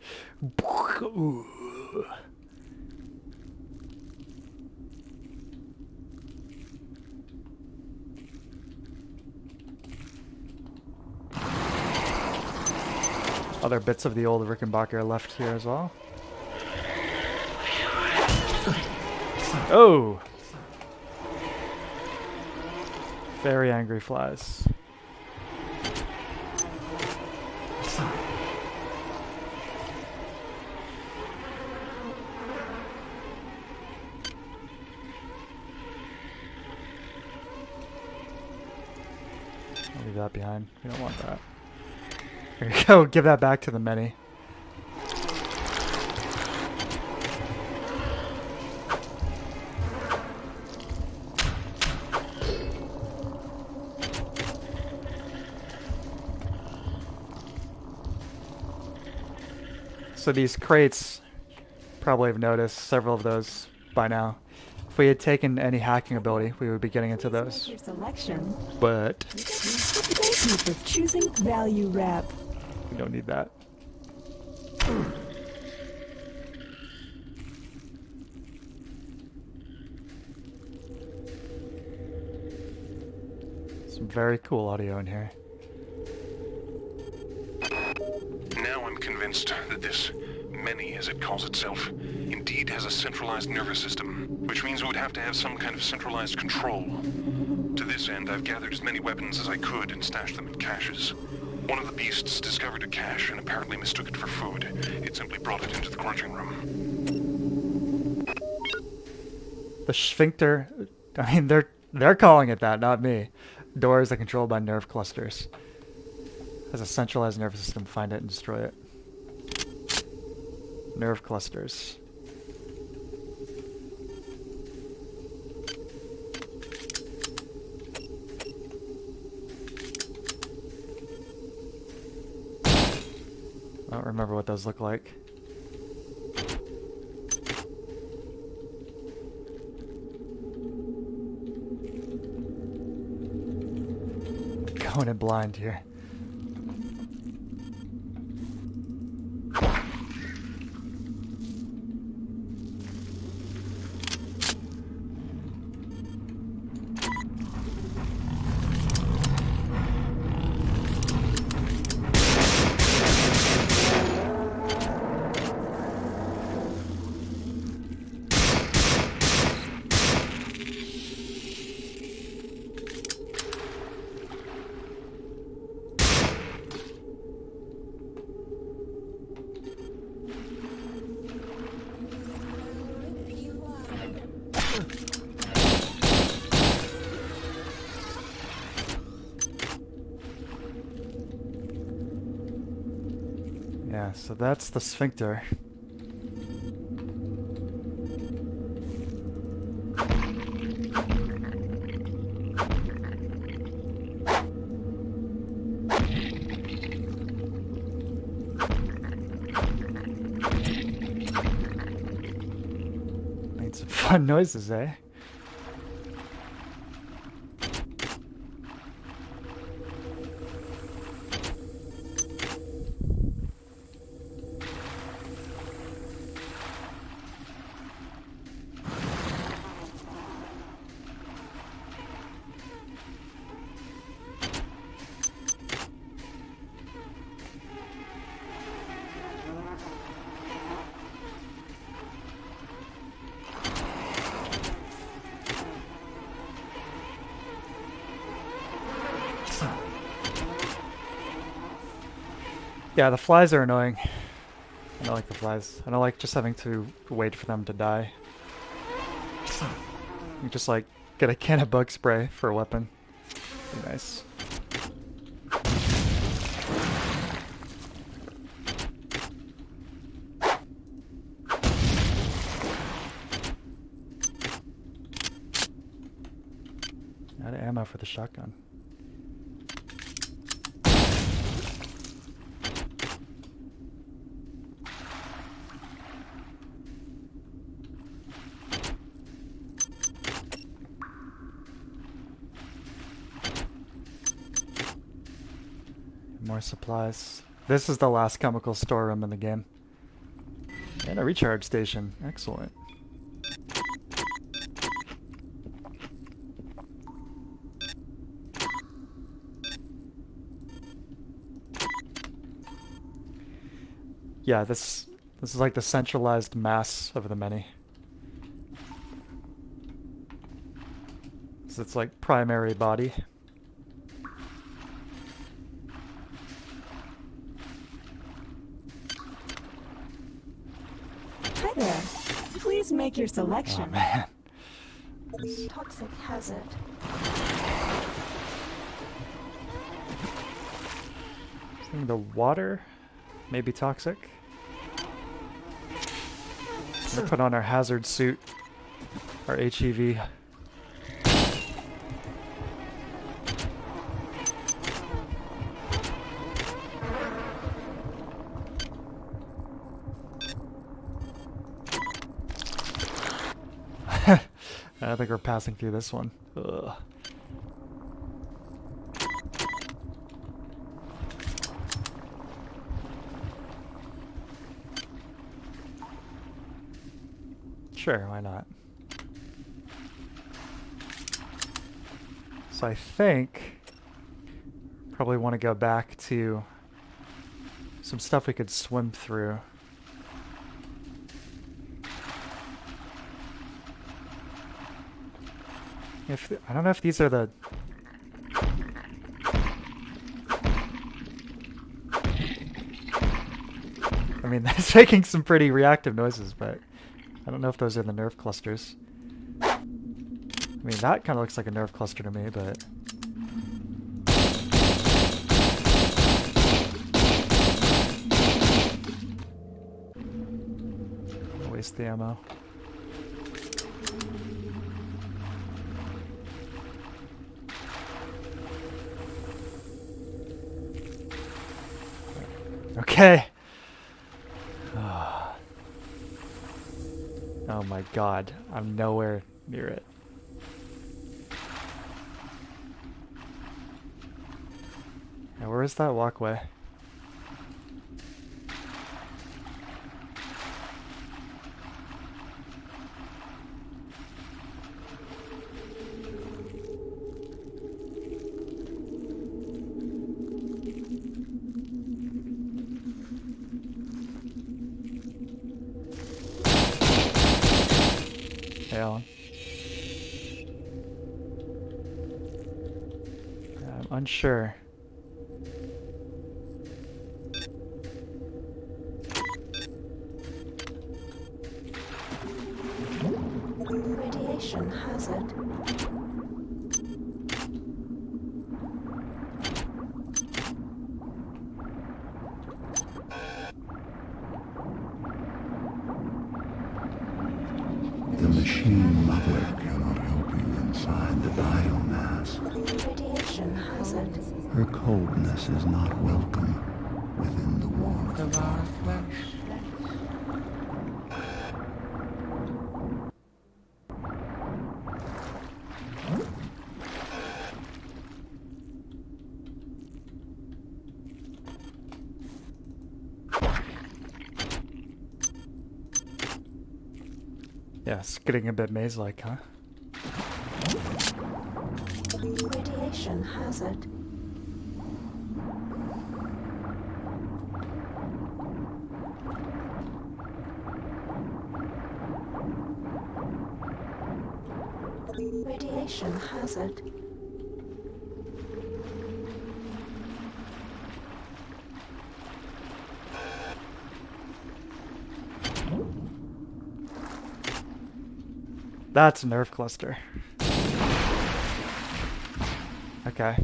Other bits of the old Rickenbacker are left here as well. Oh! Very angry flies. I'll leave that behind. We don't want that. Here you go. Give that back to the many. So these crates, probably have noticed several of those by now. If we had taken any hacking ability, we would be getting into those. Your selection. But Thank you for choosing value wrap. we don't need that. Some very cool audio in here. Now I'm convinced that this many, as it calls itself, indeed has a centralized nervous system, which means it would have to have some kind of centralized control. To this end, I've gathered as many weapons as I could and stashed them in caches. One of the beasts discovered a cache and apparently mistook it for food. It simply brought it into the crunching room. The sphincter, I mean, they're calling it that, not me. Doors are controlled by nerve clusters. Has a centralized nervous system, find it and destroy it. Nerve clusters. I don't remember what those look like. Going in blind here. Yeah, so that's the sphincter. Made some fun noises, eh? Yeah, the flies are annoying. I don't like the flies. I don't like just having to wait for them to die. You just like get a can of bug spray for a weapon. Be nice. Out of ammo for the shotgun. More supplies. This is the last chemical storeroom in the game. And a recharge station. Excellent. Yeah, this is like the centralized mass of the many. So it's like primary body. Hi there. Please make your selection. Oh man. Toxic hazard. I think the water may be toxic. I'm gonna put on our hazard suit, our HEV. I think we're passing through this one. Ugh. Sure, why not? So I think probably want to go back to some stuff we could swim through. I don't know if these are the... I mean, that's making some pretty reactive noises, but I don't know if those are the nerve clusters. I mean, that kind of looks like a nerve cluster to me, but... Waste the ammo. Okay. Oh my god, I'm nowhere near it. Now, where is that walkway? Alan. I'm unsure. Radiation hazard. The machine mother cannot help you inside the biomass. Radiation hazard. Her coldness is not welcome within the warmth Of our flesh. Yeah, it's getting a bit maze-like, huh? Radiation hazard. Radiation hazard. That's a nerve cluster. Okay.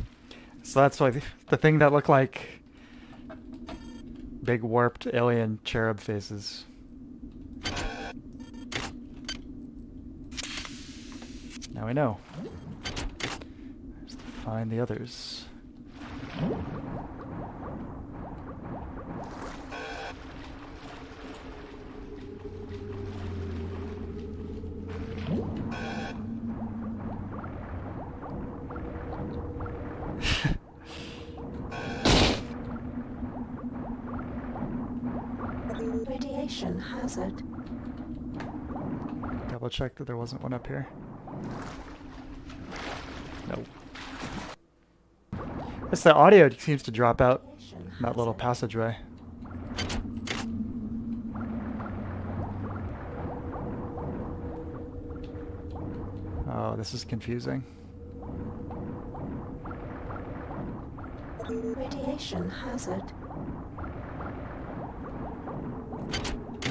So that's why the thing that looked like big warped alien cherub faces. Now we know. Just to find the others. Radiation hazard. Double check that there wasn't one up here. Nope. It's the audio seems to drop out in that little passageway. Oh, this is confusing. Radiation hazard.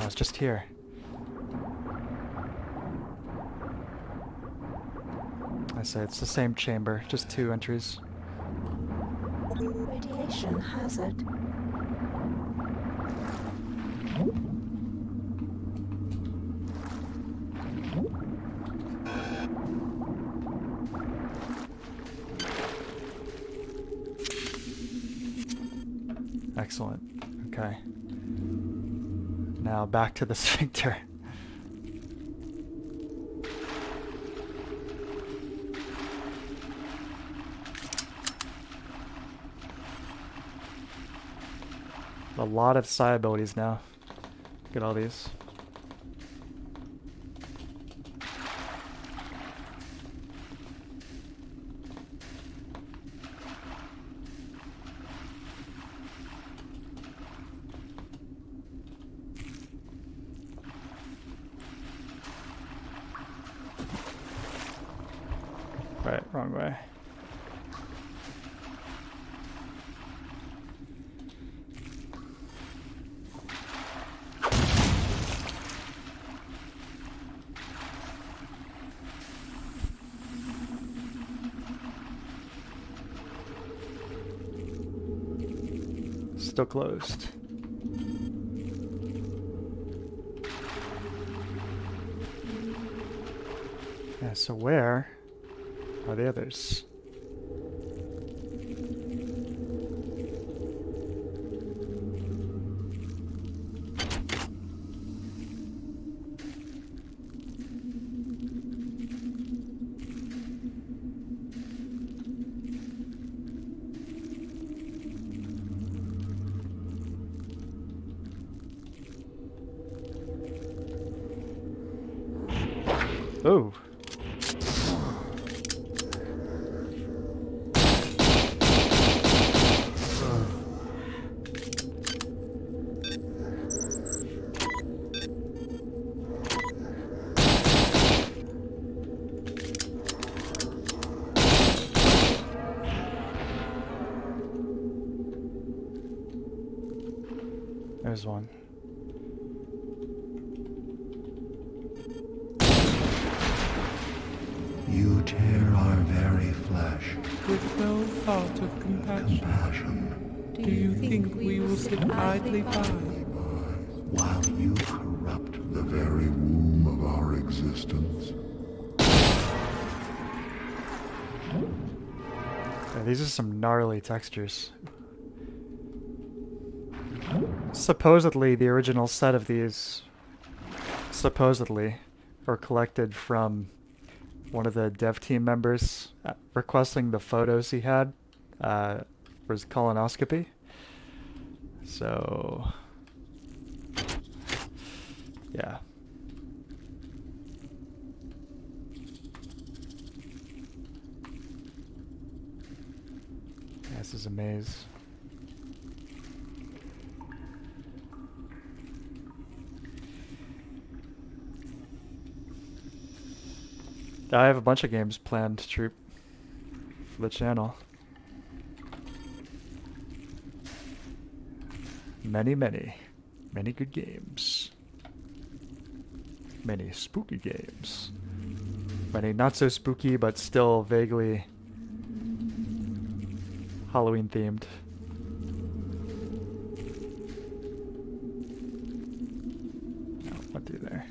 Oh, it's just here. I say it's the same chamber, just two entries. Radiation hazard. Excellent. Okay. Now back to the sphincter. A lot of psi abilities now. Look at all these. Right, wrong way. Still closed. Yeah, so where are the others? Oh. There's one. You tear our very flesh. With no thought of compassion. Do you think we will sit idly by? While you corrupt the very womb of our existence. Yeah, these are some gnarly textures. Supposedly, the original set of these, supposedly, were collected from one of the dev team members requesting the photos he had for his colonoscopy. So, yeah. This is a maze. I have a bunch of games planned, Troop, for the channel. Many good games. Many spooky games. Many not so spooky, but still vaguely Halloween themed. Oh, what do there?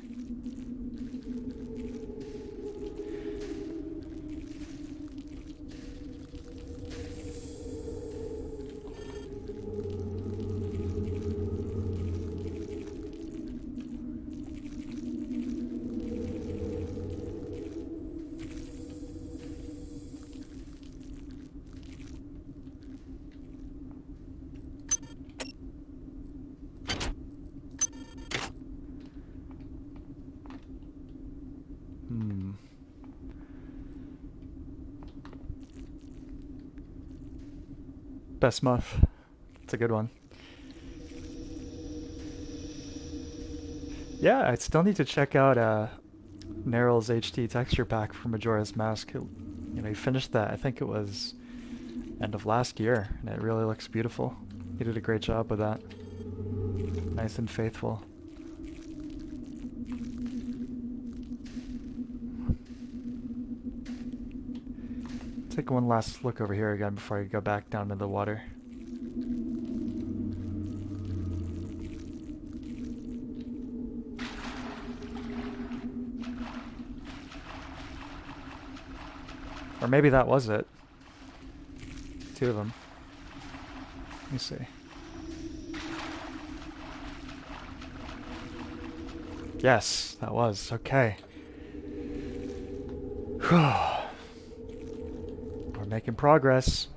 Best month. It's a good one. Yeah, I still need to check out Neryl's HD texture pack for Majora's Mask. You know, he finished that, I think it was end of last year, and it really looks beautiful. He did a great job with that. Nice and faithful. Take one last look over here again before I go back down to the water. Or maybe that was it. Two of them. Let me see. Yes, that was. Okay. Whew. We're making progress.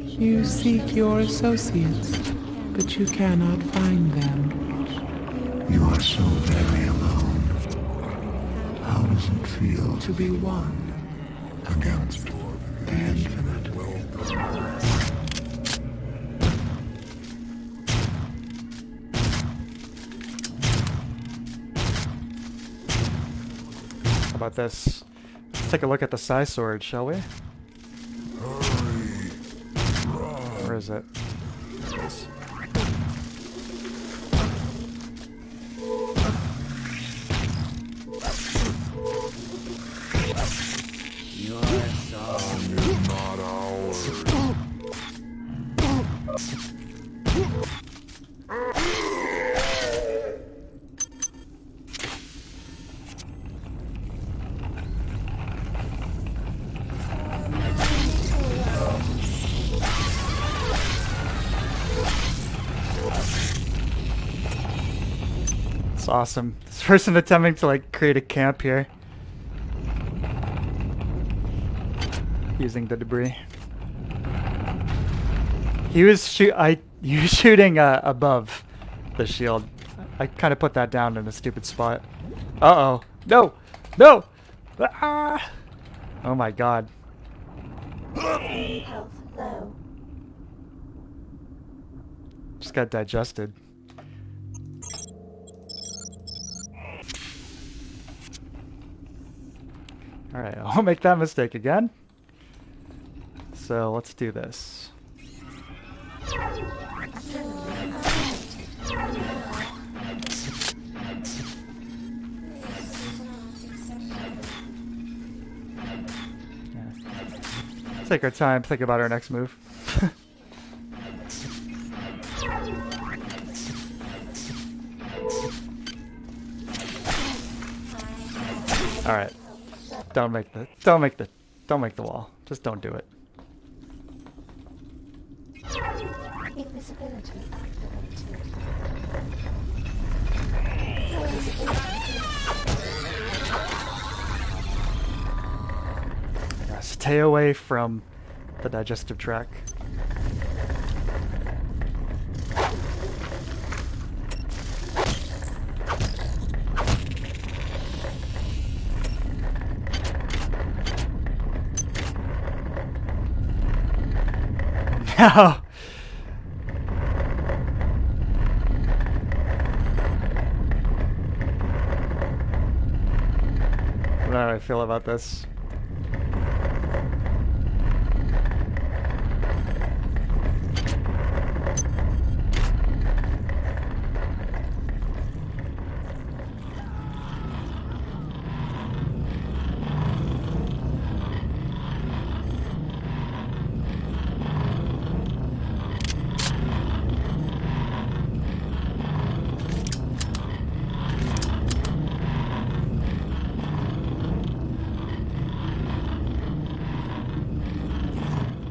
You seek your associates. but you cannot find them. You are so very alone. How does it feel To be one. against the infinite? How about this? Let's take a look at the Psy Sword, shall we? Where is it? There it is. It's awesome. This person attempting to like create a camp here. Using the debris. He was shooting above the shield. I kind of put that down in a stupid spot. Uh-oh. No! No! Ah! Oh my god. Health low. Just got digested. Alright, I won't make that mistake again. So let's do this. Let's take our time, think about our next move. Alright. Don't make the wall. Just don't do it. Invisibility activated. Yeah, stay away from the digestive tract. No. I don't know how I feel about this.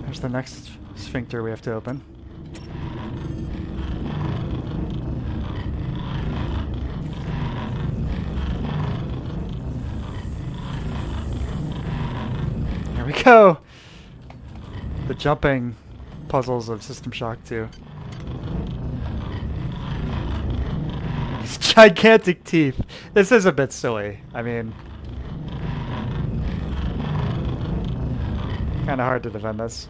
There's the next sphincter we have to open. Here we go! The jumping puzzles of System Shock 2. These gigantic teeth. This is a bit silly. I mean, kind of hard to defend this.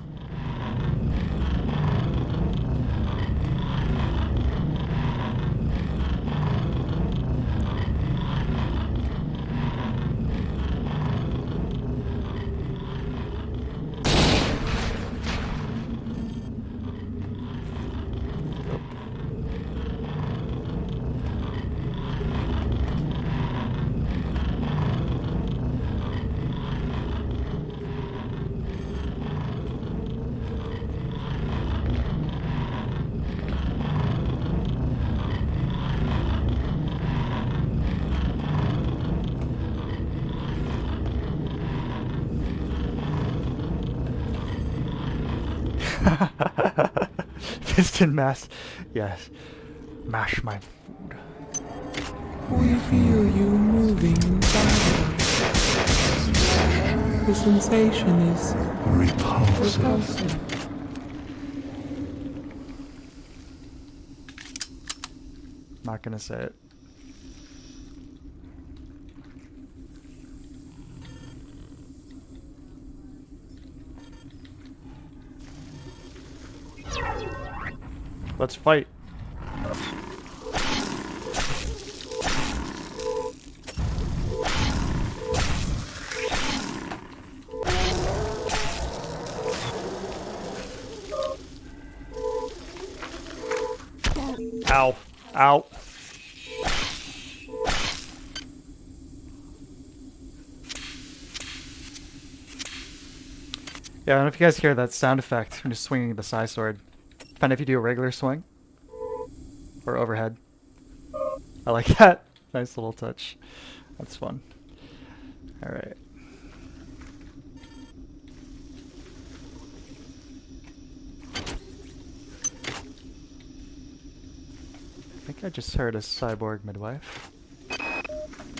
Piston mass. Yes. Mash my food. We feel you moving inside us. The sensation is Repulsive. repulsive. Not gonna say it. Let's fight. Ow. Ow. Yeah, I don't know if you guys hear that sound effect when you're swinging the Psi Sword. Depending if you do a regular swing or overhead. I like that. Nice little touch. That's fun. Alright. I think I just heard a cyborg midwife.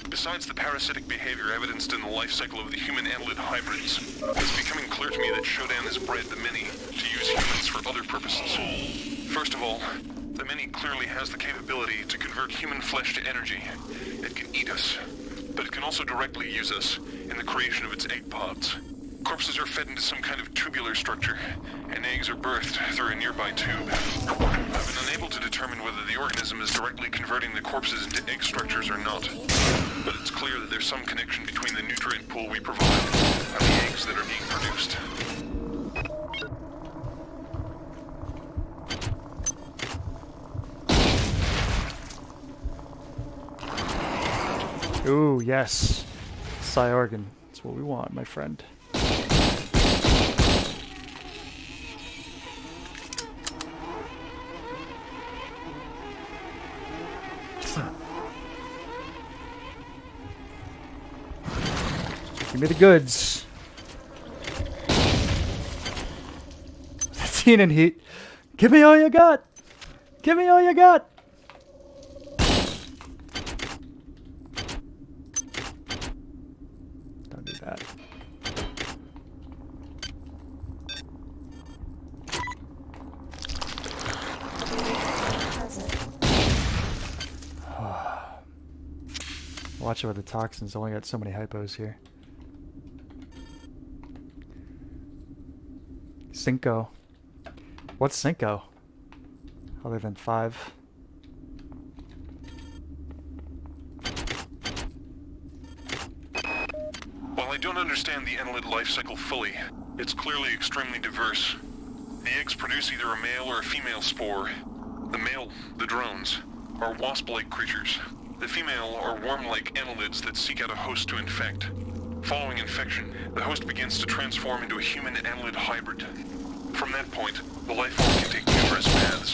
Besides the parasitic behavior evidenced in the life cycle of the human annelid hybrids, it's becoming clear to me that Shodan has bred the many to use humans for other purposes. First of all, the many clearly has the capability to convert human flesh to energy. It can eat us, but it can also directly use us in the creation of its egg pods. Corpses are fed into some kind of tubular structure, and eggs are birthed through a nearby tube. I've been unable to determine whether the organism is directly converting the corpses into egg structures or not, but it's clear that there's some connection between the nutrient pool we provide and the eggs that are being produced. Ooh, yes. Psi organ. That's what we want, my friend. Give me the goods. Scene and heat. Give me all you got. Give me all you got. Don't do that. Watch out with the toxins. Only got so many hypos here. Cinco. What's Cinco? Other than 5. While I don't understand the annelid life cycle fully, it's clearly extremely diverse. The eggs produce either a male or a female spore. The male, the drones, are wasp-like creatures. The female are worm-like annelids that seek out a host to infect. Following infection, the host begins to transform into a human annelid hybrid. From that point, the life form can take numerous paths.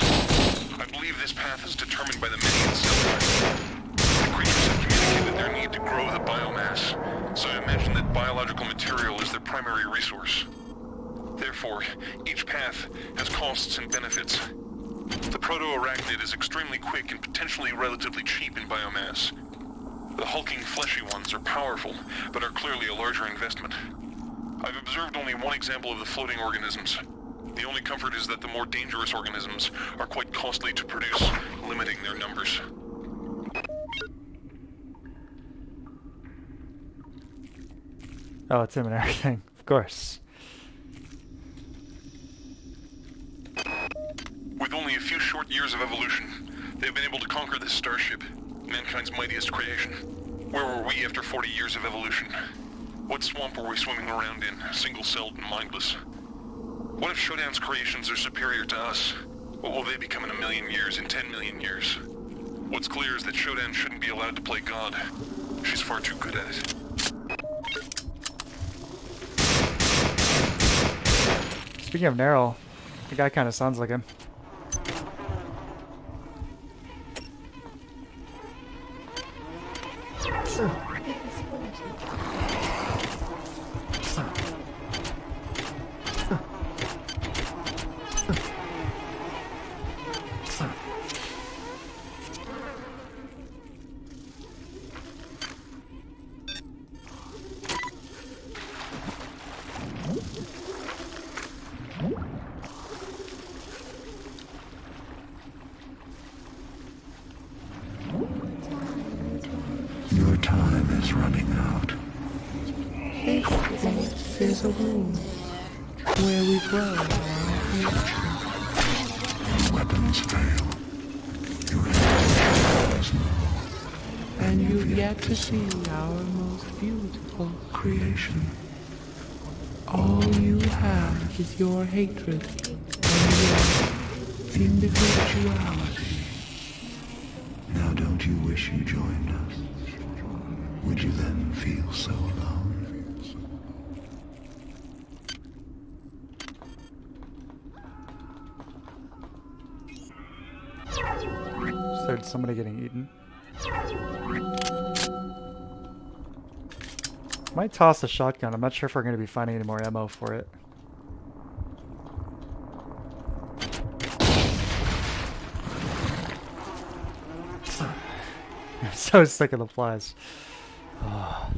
I believe this path is determined by the many in cell type. The creatures have communicated their need to grow the biomass, so I imagine that biological material is their primary resource. Therefore, each path has costs and benefits. The proto-arachnid is extremely quick and potentially relatively cheap in biomass. The hulking fleshy ones are powerful, but are clearly a larger investment. I've observed only one example of the floating organisms. The only comfort is that the more dangerous organisms are quite costly to produce, limiting their numbers. Oh, it's him and everything. Of course. With only a few short years of evolution, they've been able to conquer this starship, mankind's mightiest creation. Where were we after 40 years of evolution? What swamp were we swimming around in, single-celled and mindless? What if Shodan's creations are superior to us? What will they become in 1 million years, in 10 million years? What's clear is that Shodan shouldn't be allowed to play God. She's far too good at it. Speaking of Neryl, the guy kind of sounds like him. time is running out. This is a room where we grow our future. Weapons fail. You have no. And you've yet to see our most beautiful creation. All you have is your hatred and your individuality. Now don't you wish you joined us? Would you then feel so alone? So did somebody getting eaten? Might toss the shotgun. I'm not sure if we're going to be finding any more ammo for it. I'm so sick of the flies. Oh.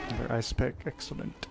Another ice pick, excellent.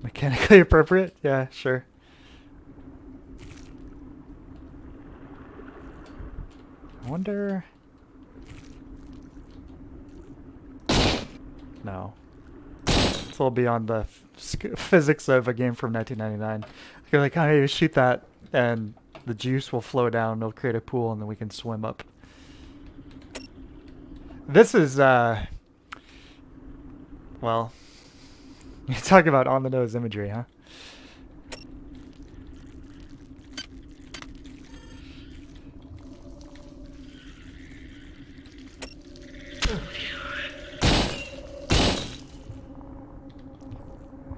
Mechanically appropriate? Yeah, sure. I wonder... No. It's a little beyond the physics of a game from 1999. I feel like, you shoot that and the juice will flow down, it'll create a pool, and then we can swim up. This is, well... You talk about on-the-nose imagery, huh?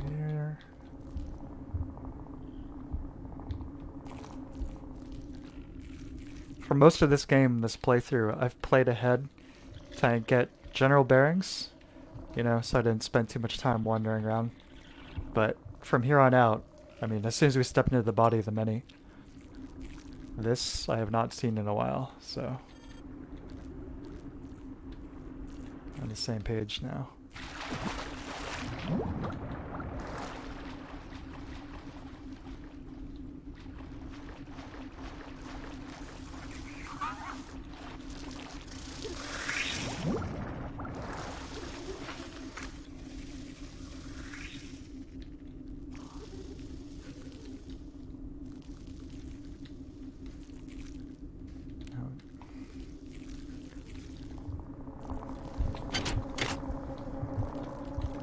Here. For most of this game, this playthrough, I've played ahead to get general bearings. You know, so I didn't spend too much time wandering around. But from here on out, I mean, as soon as we step into the body of the many, this I have not seen in a while, so on the same page now.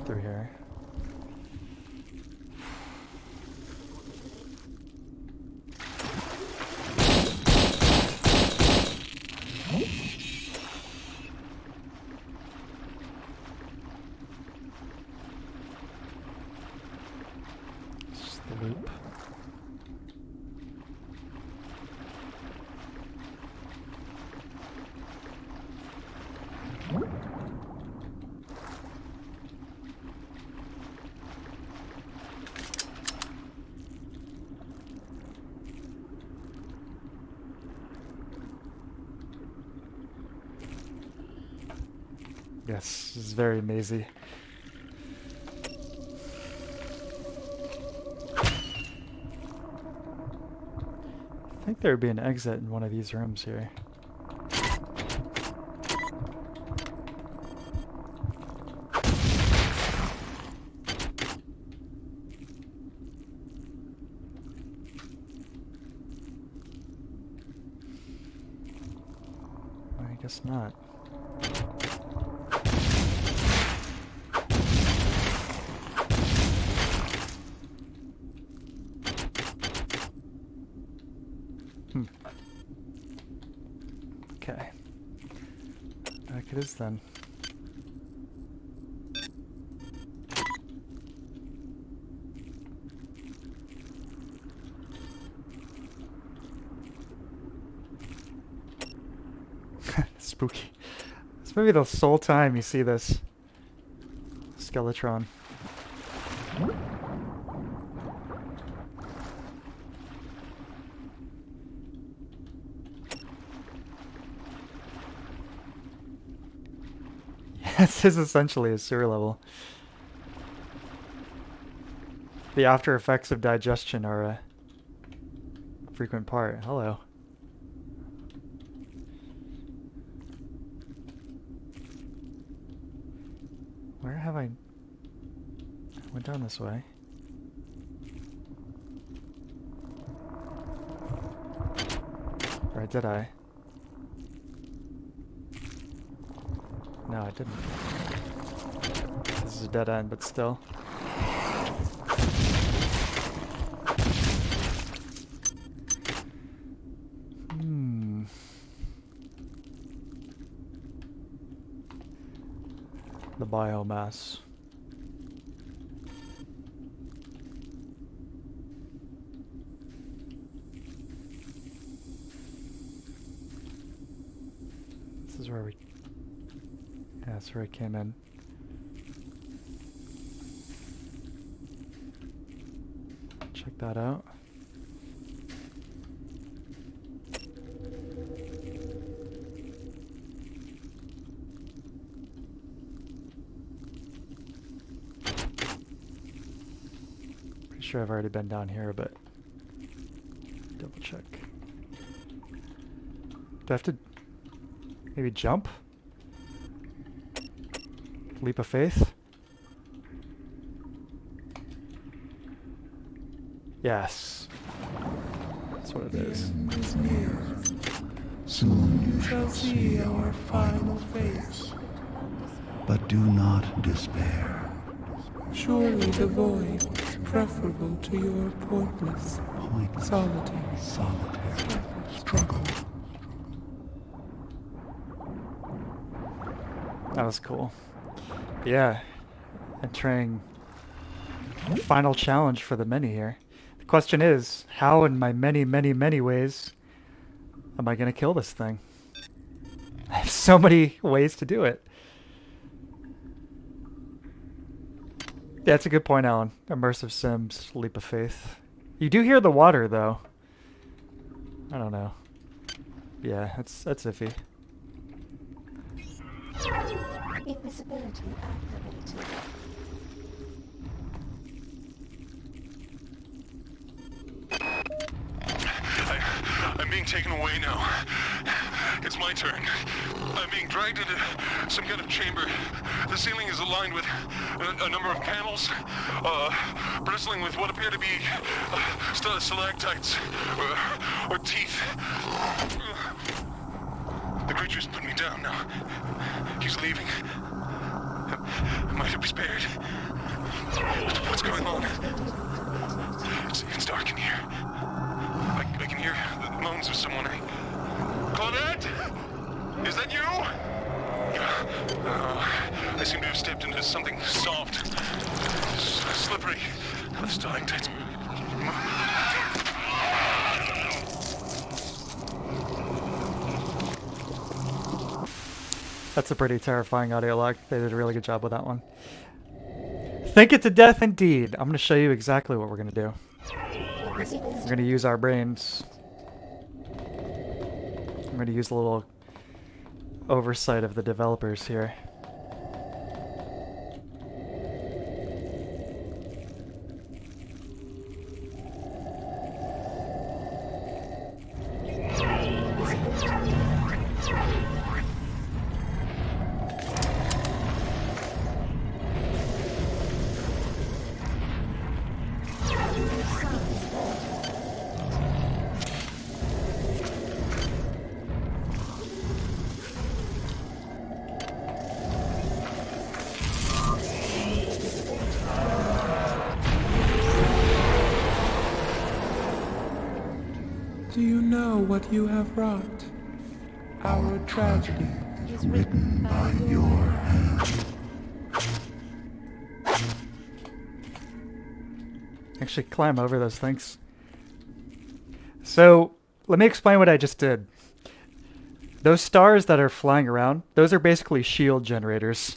Through here. Just the loop. Yes, this is very mazy. I think there would be an exit in one of these rooms here. I guess not. Okay. Back it is then. Spooky. This may be the sole time you see this Skeletron. This is essentially a sewer level. The after effects of digestion are a frequent part. Hello. Where have I went down this way? Or did I? No, I didn't. This is a dead end, but still. The biomass. This is where we... Yeah, that's where I came in. Check that out. Pretty sure I've already been down here, but double check. Do I have to maybe jump? Leap of faith? Yes. That's what it is. Soon you shall see our final face. But do not despair. Surely the void is preferable to your pointless, solitary struggle. That was cool. Yeah. Entering the final challenge for the mini here. The question is, how in my many, many, many ways am I gonna kill this thing? I have so many ways to do it. Yeah, it's a good point, Alan. Immersive Sims, leap of faith. You do hear the water, though. I don't know. Yeah, that's iffy. Invisibility activated. I'm being taken away now. It's my turn. I'm being dragged into some kind of chamber. The ceiling is aligned with a number of panels, bristling with what appear to be stalactites or teeth. The creature's put me down now. He's leaving. Might it be spared? What's going on? It's dark in here. I can hear the moans of someone. Claudette? Is that you? I seem to have stepped into something soft, slippery. The stalactites. That's a pretty terrifying audio log. They did a really good job with that one. Think it to death indeed. I'm going to show you exactly what we're going to do. We're going to use our brains. I'm going to use a little oversight of the developers here. Do you know what you have wrought? our tragedy is written by your hand. Actually climb over those things. So, let me explain what I just did. Those stars that are flying around, those are basically shield generators.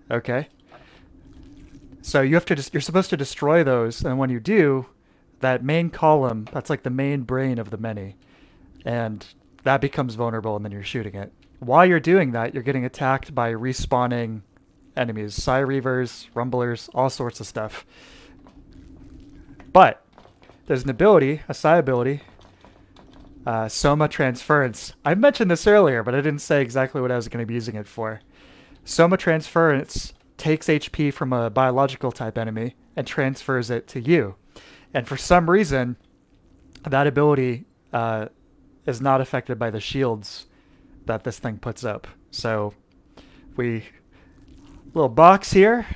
Okay? So you have to you're supposed to destroy those, and when you do, that main column, that's like the main brain of the many, and that becomes vulnerable, and then you're shooting it. While you're doing that, you're getting attacked by respawning enemies, Psy Reavers, Rumblers, all sorts of stuff. But there's an ability, a Psy ability, Soma Transference. I mentioned this earlier, but I didn't say exactly what I was going to be using it for. Soma Transference takes HP from a biological type enemy and transfers it to you. And for some reason, that ability is not affected by the shields that this thing puts up. So we little box here,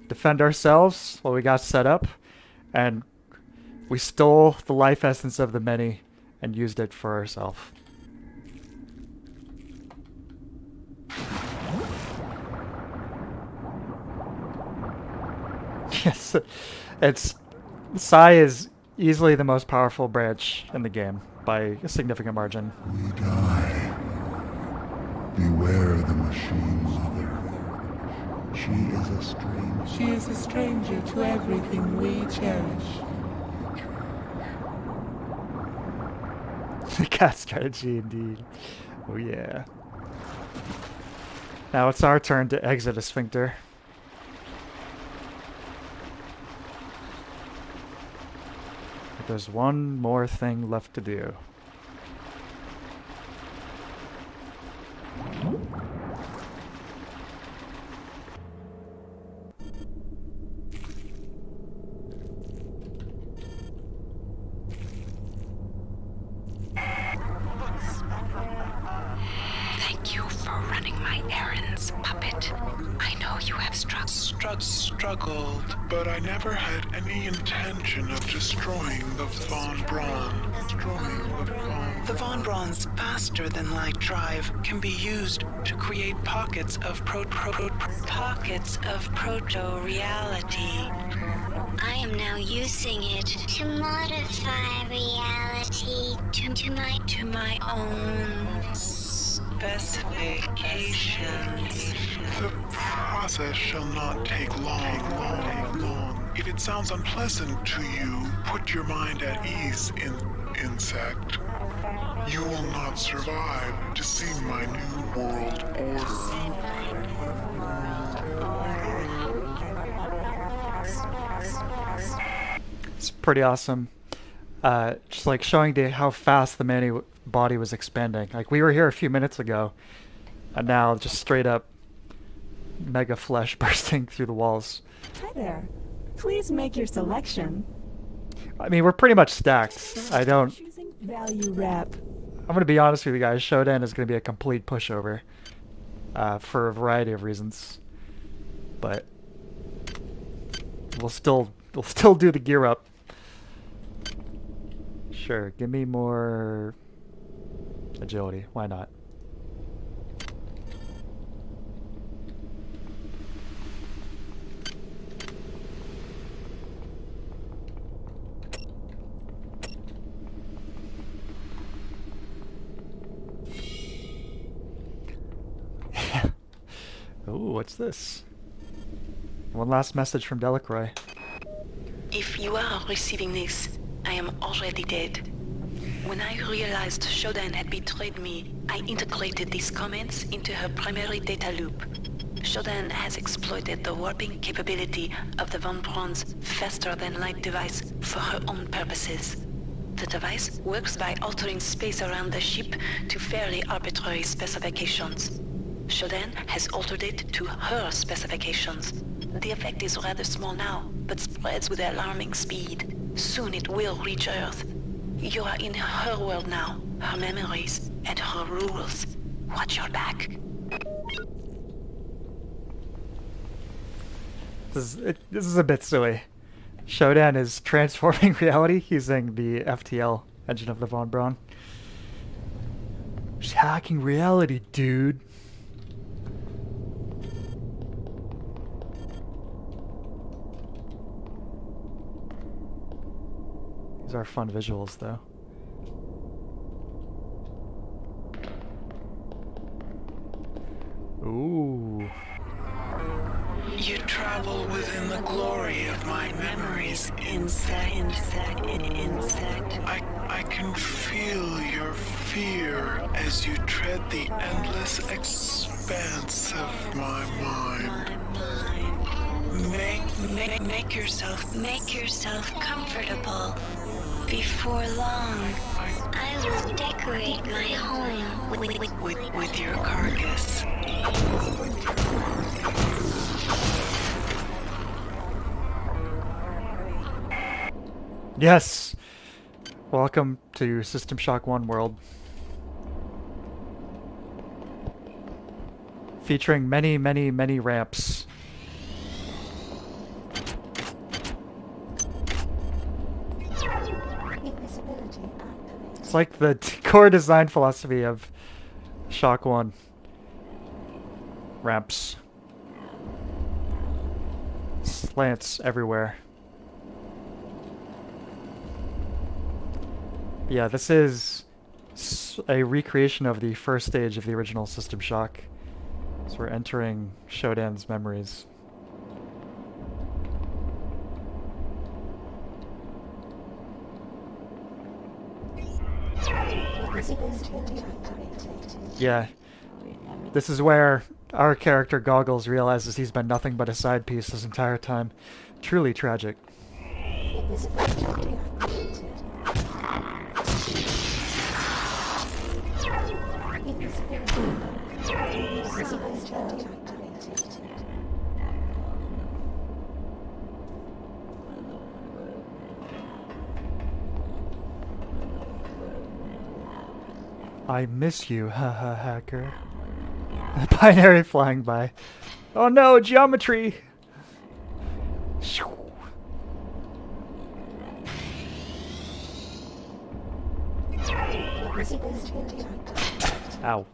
defend ourselves while we got set up, and we stole the life essence of the many and used it for ourselves. Yes, it's Psy is easily the most powerful branch in the game by a significant margin. We die. Beware the machine mother. She is a stranger to everything we cherish. The cat strategy, indeed. Oh yeah. Now it's our turn to exit a sphincter. But there's one more thing left to do. Thank you for running my errands, puppet. I know you have struggled, but I never had any intention of destroying the Von Braun. The Von Braun's faster-than-light drive can be used to create pockets of proto-reality. I am now using it to modify reality to my own specifications. The process shall not take long. If it sounds unpleasant to you, put your mind at ease, insect. You will not survive to see my new world order. It's pretty awesome. Just like showing how fast the many body was expanding. Like we were here a few minutes ago, and now just straight up mega flesh bursting through the walls. Hi there. Please make your selection. I mean, we're pretty much stacked. I don't... Choosing value rep. I'm going to be honest with you guys. Shodan is going to be a complete pushover for a variety of reasons. But we'll still do the gear up. Sure, give me more agility. Why not? Ooh, what's this? One last message from Delacroix. If you are receiving this, I am already dead. When I realized Shodan had betrayed me, I integrated these comments into her primary data loop. Shodan has exploited the warping capability of the Von Braun's faster-than-light device for her own purposes. The device works by altering space around the ship to fairly arbitrary specifications. Shodan has altered it to her specifications. The effect is rather small now, but spreads with alarming speed. Soon it will reach Earth. You are in her world now, her memories, and her rules. Watch your back. This is a bit silly. Shodan is transforming reality using the FTL engine of the Von Braun. Just hacking reality, dude. These are fun visuals, though. Ooh. You travel within the glory of my memories, insect. I can feel your fear as you tread the endless expanse of my mind. Make yourself comfortable. Before long, I will decorate my home with your carcass. Yes! Welcome to System Shock 1 world. Featuring many, many, many ramps. It's like the core design philosophy of Shock 1. Ramps. Slants everywhere. Yeah, this is a recreation of the first stage of the original System Shock. So we're entering Shodan's memories. Yeah, this is where our character Goggles realizes he's been nothing but a side piece this entire time. Truly tragic. I miss you, haha, hacker. The binary flying by. Oh no, geometry! Ow.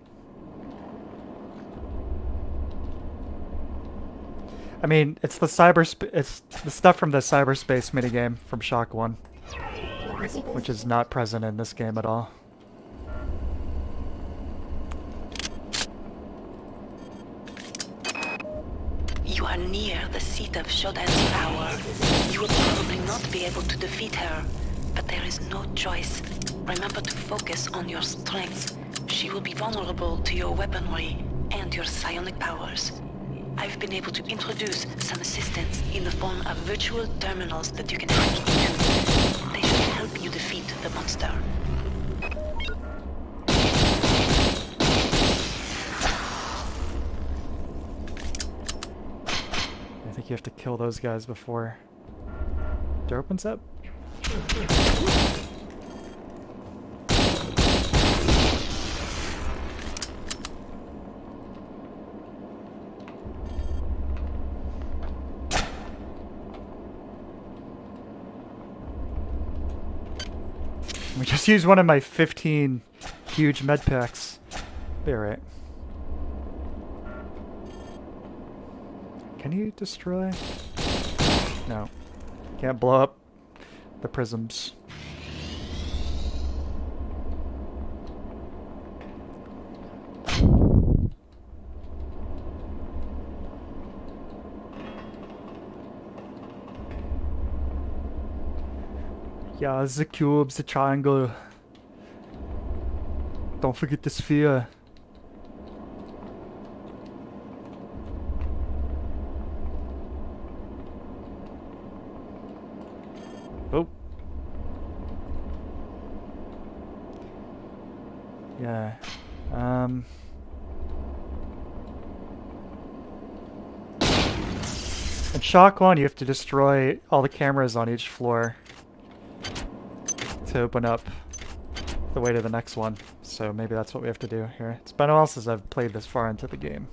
I mean, it's the it's the stuff from the cyberspace minigame from Shock 1, which is not present in this game at all. You are near the seat of Shodan's power. You will probably not be able to defeat her, but there is no choice. Remember to focus on your strengths. She will be vulnerable to your weaponry and your psionic powers. I've been able to introduce some assistance in the form of virtual terminals that you can hack into. They should help you defeat the monster. I think you have to kill those guys before it opens up. Let me just use one of my 15 huge med packs. Be alright. Can you destroy? No. Can't blow up the prisms. Yeah, the cube, the triangle. Don't forget the sphere. Oh. Yeah. In Shock 1, you have to destroy all the cameras on each floor to open up the way to the next one. So maybe that's what we have to do here. It's been a while since I've played this far into the game.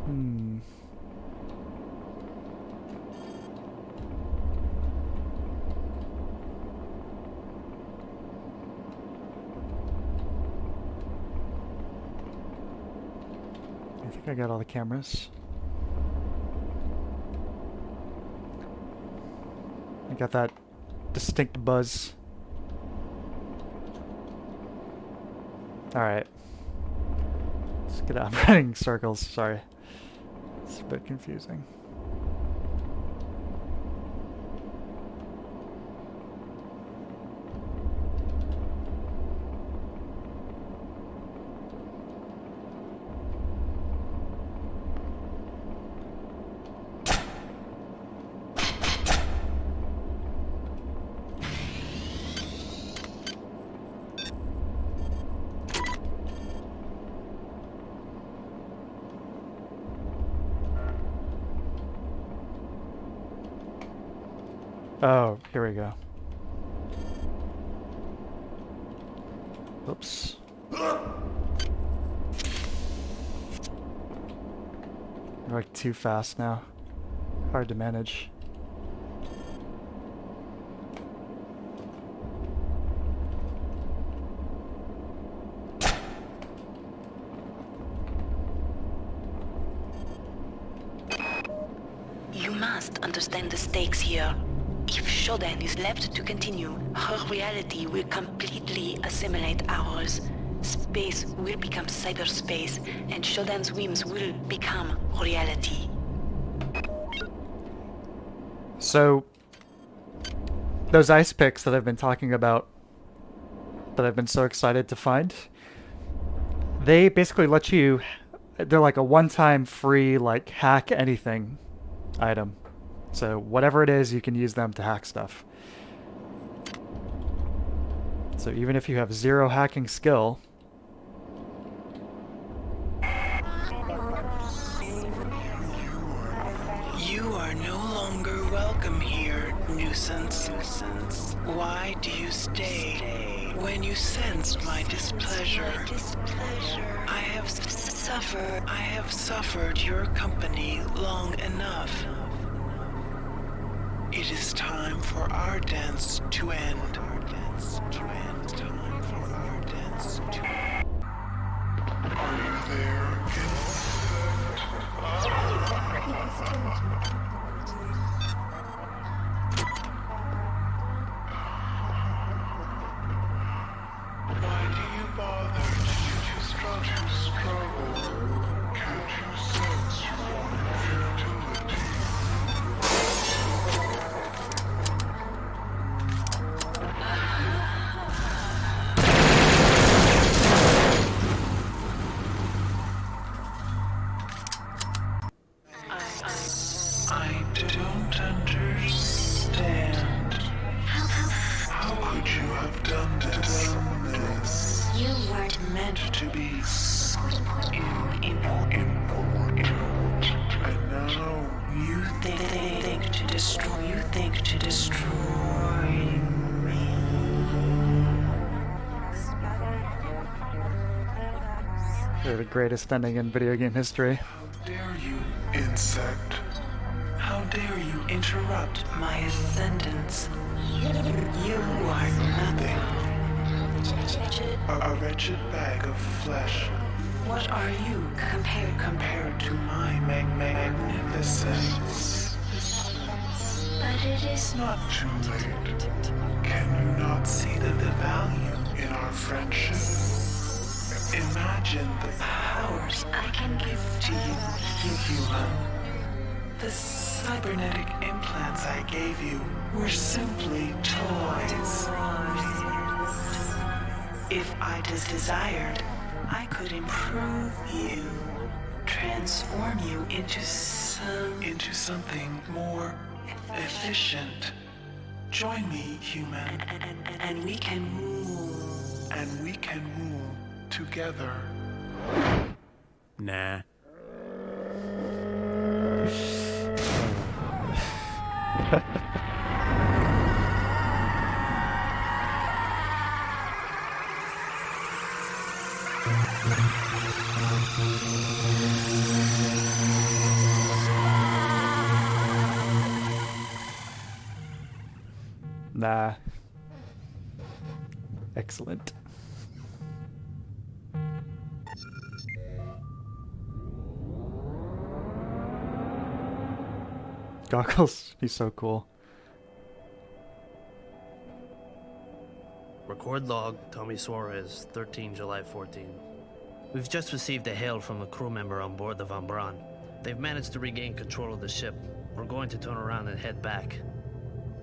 Hmm. I think I got all the cameras. I got that distinct buzz. Alright. Let's get out. I'm running circles, sorry. It's a bit confusing. Oh, here we go. Oops. You're like too fast now. Hard to manage. You must understand the stakes here. If Shodan is left to continue, her reality will completely assimilate ours. Space will become cyberspace, and Shodan's whims will become reality. So, those ice picks that I've been talking about, that I've been so excited to find, they basically let you, they're like a one-time free, like, hack anything item. So whatever it is, you can use them to hack stuff. So even if you have 0 hacking skill, You are no longer welcome here, nuisance. Why do you stay when you sense my displeasure? I have suffered your company long enough. It is time for our dance to end. Time for our dance to end. Are you there, Why do you bother to struggle? Can't you sense your futility? I don't understand. How could you have done this? You weren't Meant to be important. And now you think to destroy. You think to destroy me. they're the greatest ending in video game history. How dare you, insect? How dare you interrupt my ascendance? You are nothing. A wretched bag of flesh. What are you compared to my magnificence? but it is Not too late. Can you not see the value in our friendship? Imagine the powers I can give to you, human. The cybernetic implants I gave you were simply toys. If I desired, I could improve you, transform you into something more efficient. Join me, human, and we can rule. And we can rule together. Nah. Nah. Excellent. Goggles, he's so cool. Record log, Tommy Suarez, 13 July 14. We've just received a hail from a crew member on board the Von Braun. They've managed to regain control of the ship. We're going to turn around and head back.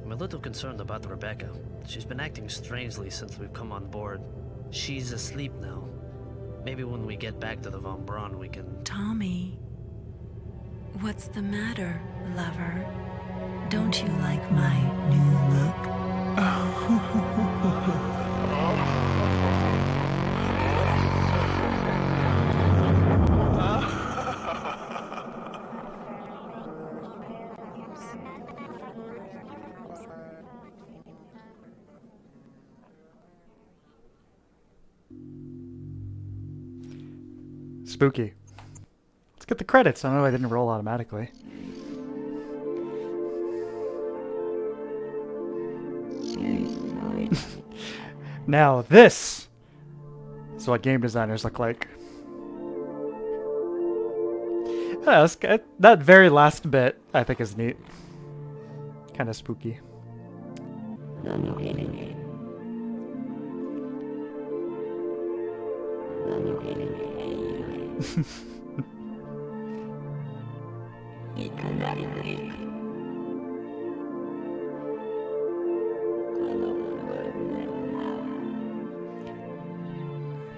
I'm a little concerned about Rebecca. She's been acting strangely since we've come on board. She's asleep now. Maybe when we get back to the Von Braun we can... Tommy, what's the matter, lover? Don't you like my new look? Spooky. Let's get the credits. I don't know, I didn't roll automatically. Now this is what game designers look like. That very last bit I think is neat. Kind of spooky.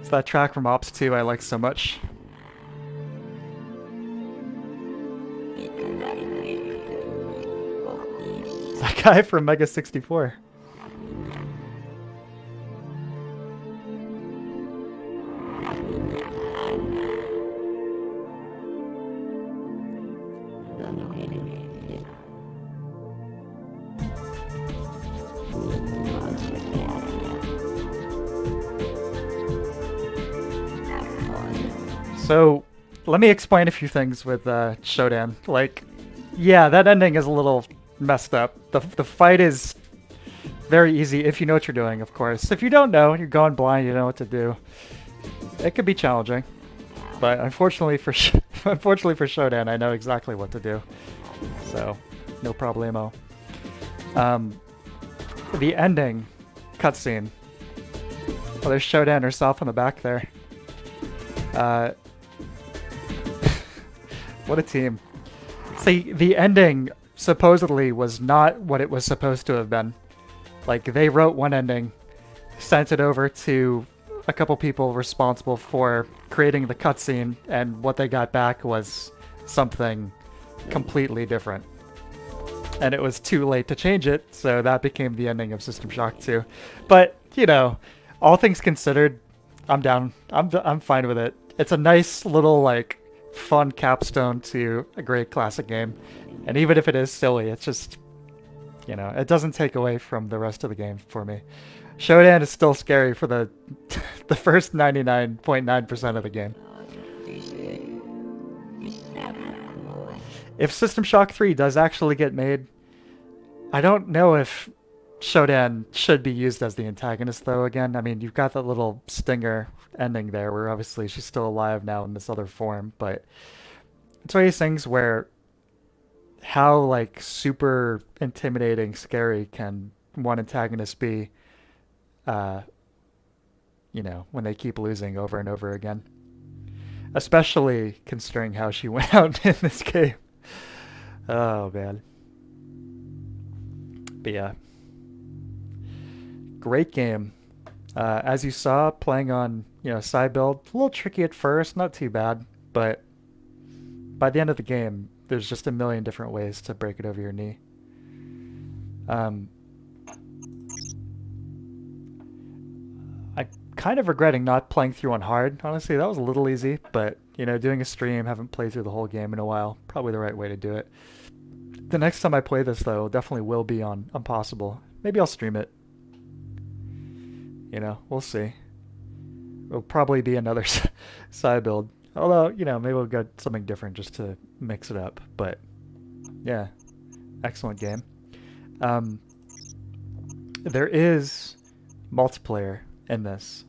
It's that track from Ops 2 I like so much. It's that guy from Mega 64. So, let me explain a few things with Shodan. Like, yeah, that ending is a little messed up. The fight is very easy if you know what you're doing, of course. If you don't know, you're going blind, you don't know what to do. It could be challenging, but unfortunately for Shodan, I know exactly what to do. So, no problemo. The ending cutscene. Oh, there's Shodan herself on the back there. What a team. See, the ending supposedly was not what it was supposed to have been. Like, they wrote one ending, sent it over to a couple people responsible for creating the cutscene, and what they got back was something completely different. And it was too late to change it, so that became the ending of System Shock 2. But, you know, all things considered, I'm down. I'm fine with it. It's a nice little, like, fun capstone to a great classic game. And even if it is silly, it's just, you know, it doesn't take away from the rest of the game for me. Shodan is still scary for the the first 99.9% of the game. If System Shock 3 does actually get made, I don't know if Shodan should be used as the antagonist, though. Again, I mean, you've got that little stinger ending there where obviously she's still alive now in this other form, but it's one of these things where how, like, super intimidating, scary can one antagonist be, you know, when they keep losing over and over again. Especially considering how she went out in this game. Oh, man. But yeah. Great game. As you saw, playing on, you know, side build, a little tricky at first, not too bad, but by the end of the game, there's just a million different ways to break it over your knee. I'm kind of regretting not playing through on hard, honestly. That was a little easy, but, you know, doing a stream, haven't played through the whole game in a while, probably the right way to do it. The next time I play this, though, definitely will be on Impossible. Maybe I'll stream it. You know, we'll see. It'll probably be another side build. Although, you know, maybe we'll get something different just to mix it up. But, yeah. Excellent game. there is multiplayer in this.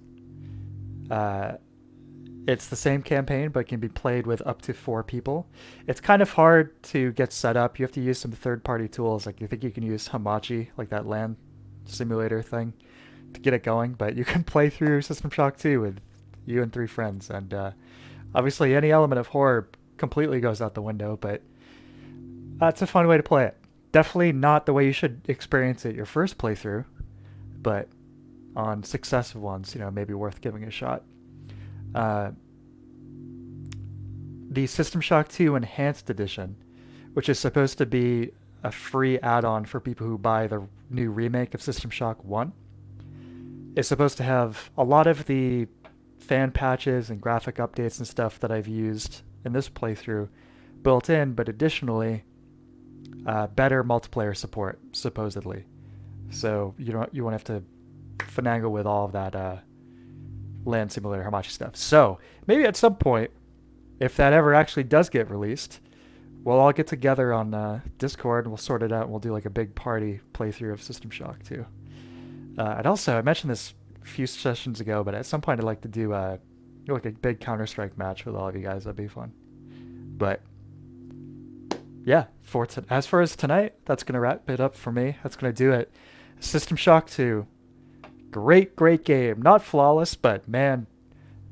It's the same campaign, but can be played with up to 4 people. It's kind of hard to get set up. You have to use some third-party tools. Like, you think you can use Hamachi, like that land simulator thing, to get it going. But you can play through System Shock 2 with you and 3 friends. And obviously, any element of horror completely goes out the window, but it's a fun way to play it. Definitely not the way you should experience it your first playthrough, but on successive ones, you know, maybe worth giving a shot. The System Shock 2 Enhanced Edition, which is supposed to be a free add-on for people who buy the new remake of System Shock 1, is supposed to have a lot of the fan patches and graphic updates and stuff that I've used in this playthrough built in, but additionally better multiplayer support, supposedly. So you won't have to finagle with all of that land simulator Hamachi stuff. So maybe at some point, if that ever actually does get released, we'll all get together on Discord and we'll sort it out and we'll do like a big party playthrough of System Shock 2. And also, I mentioned this a few sessions ago, but at some point I'd like to do like a big Counter-Strike match with all of you guys. That'd be fun. But yeah, as far as tonight, that's going to wrap it up for me. That's going to do it. System Shock 2. Great game. Not flawless, but man,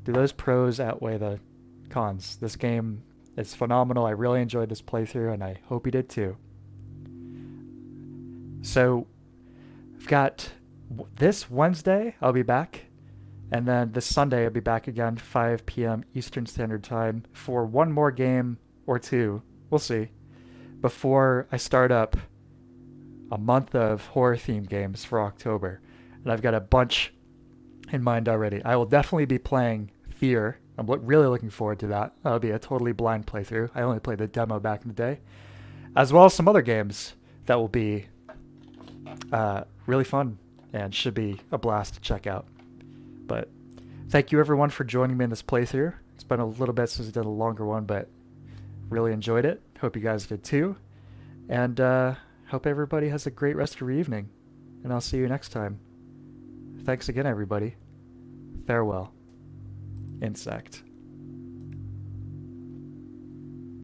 do those pros outweigh the cons. This game is phenomenal. I really enjoyed this playthrough, and I hope you did too. So, I've got this Wednesday, I'll be back. And then this Sunday, I'll be back again, 5 p.m. Eastern Standard Time, for one more game or two. We'll see. Before I start up a month of horror-themed games for October. And I've got a bunch in mind already. I will definitely be playing Fear. I'm really looking forward to that. That'll be a totally blind playthrough. I only played the demo back in the day. As well as some other games that will be really fun and should be a blast to check out. But thank you everyone for joining me in this playthrough. It's been a little bit since I did a longer one, but really enjoyed it. Hope you guys did too. And hope everybody has a great rest of your evening. And I'll see you next time. Thanks again, everybody. Farewell. Insect.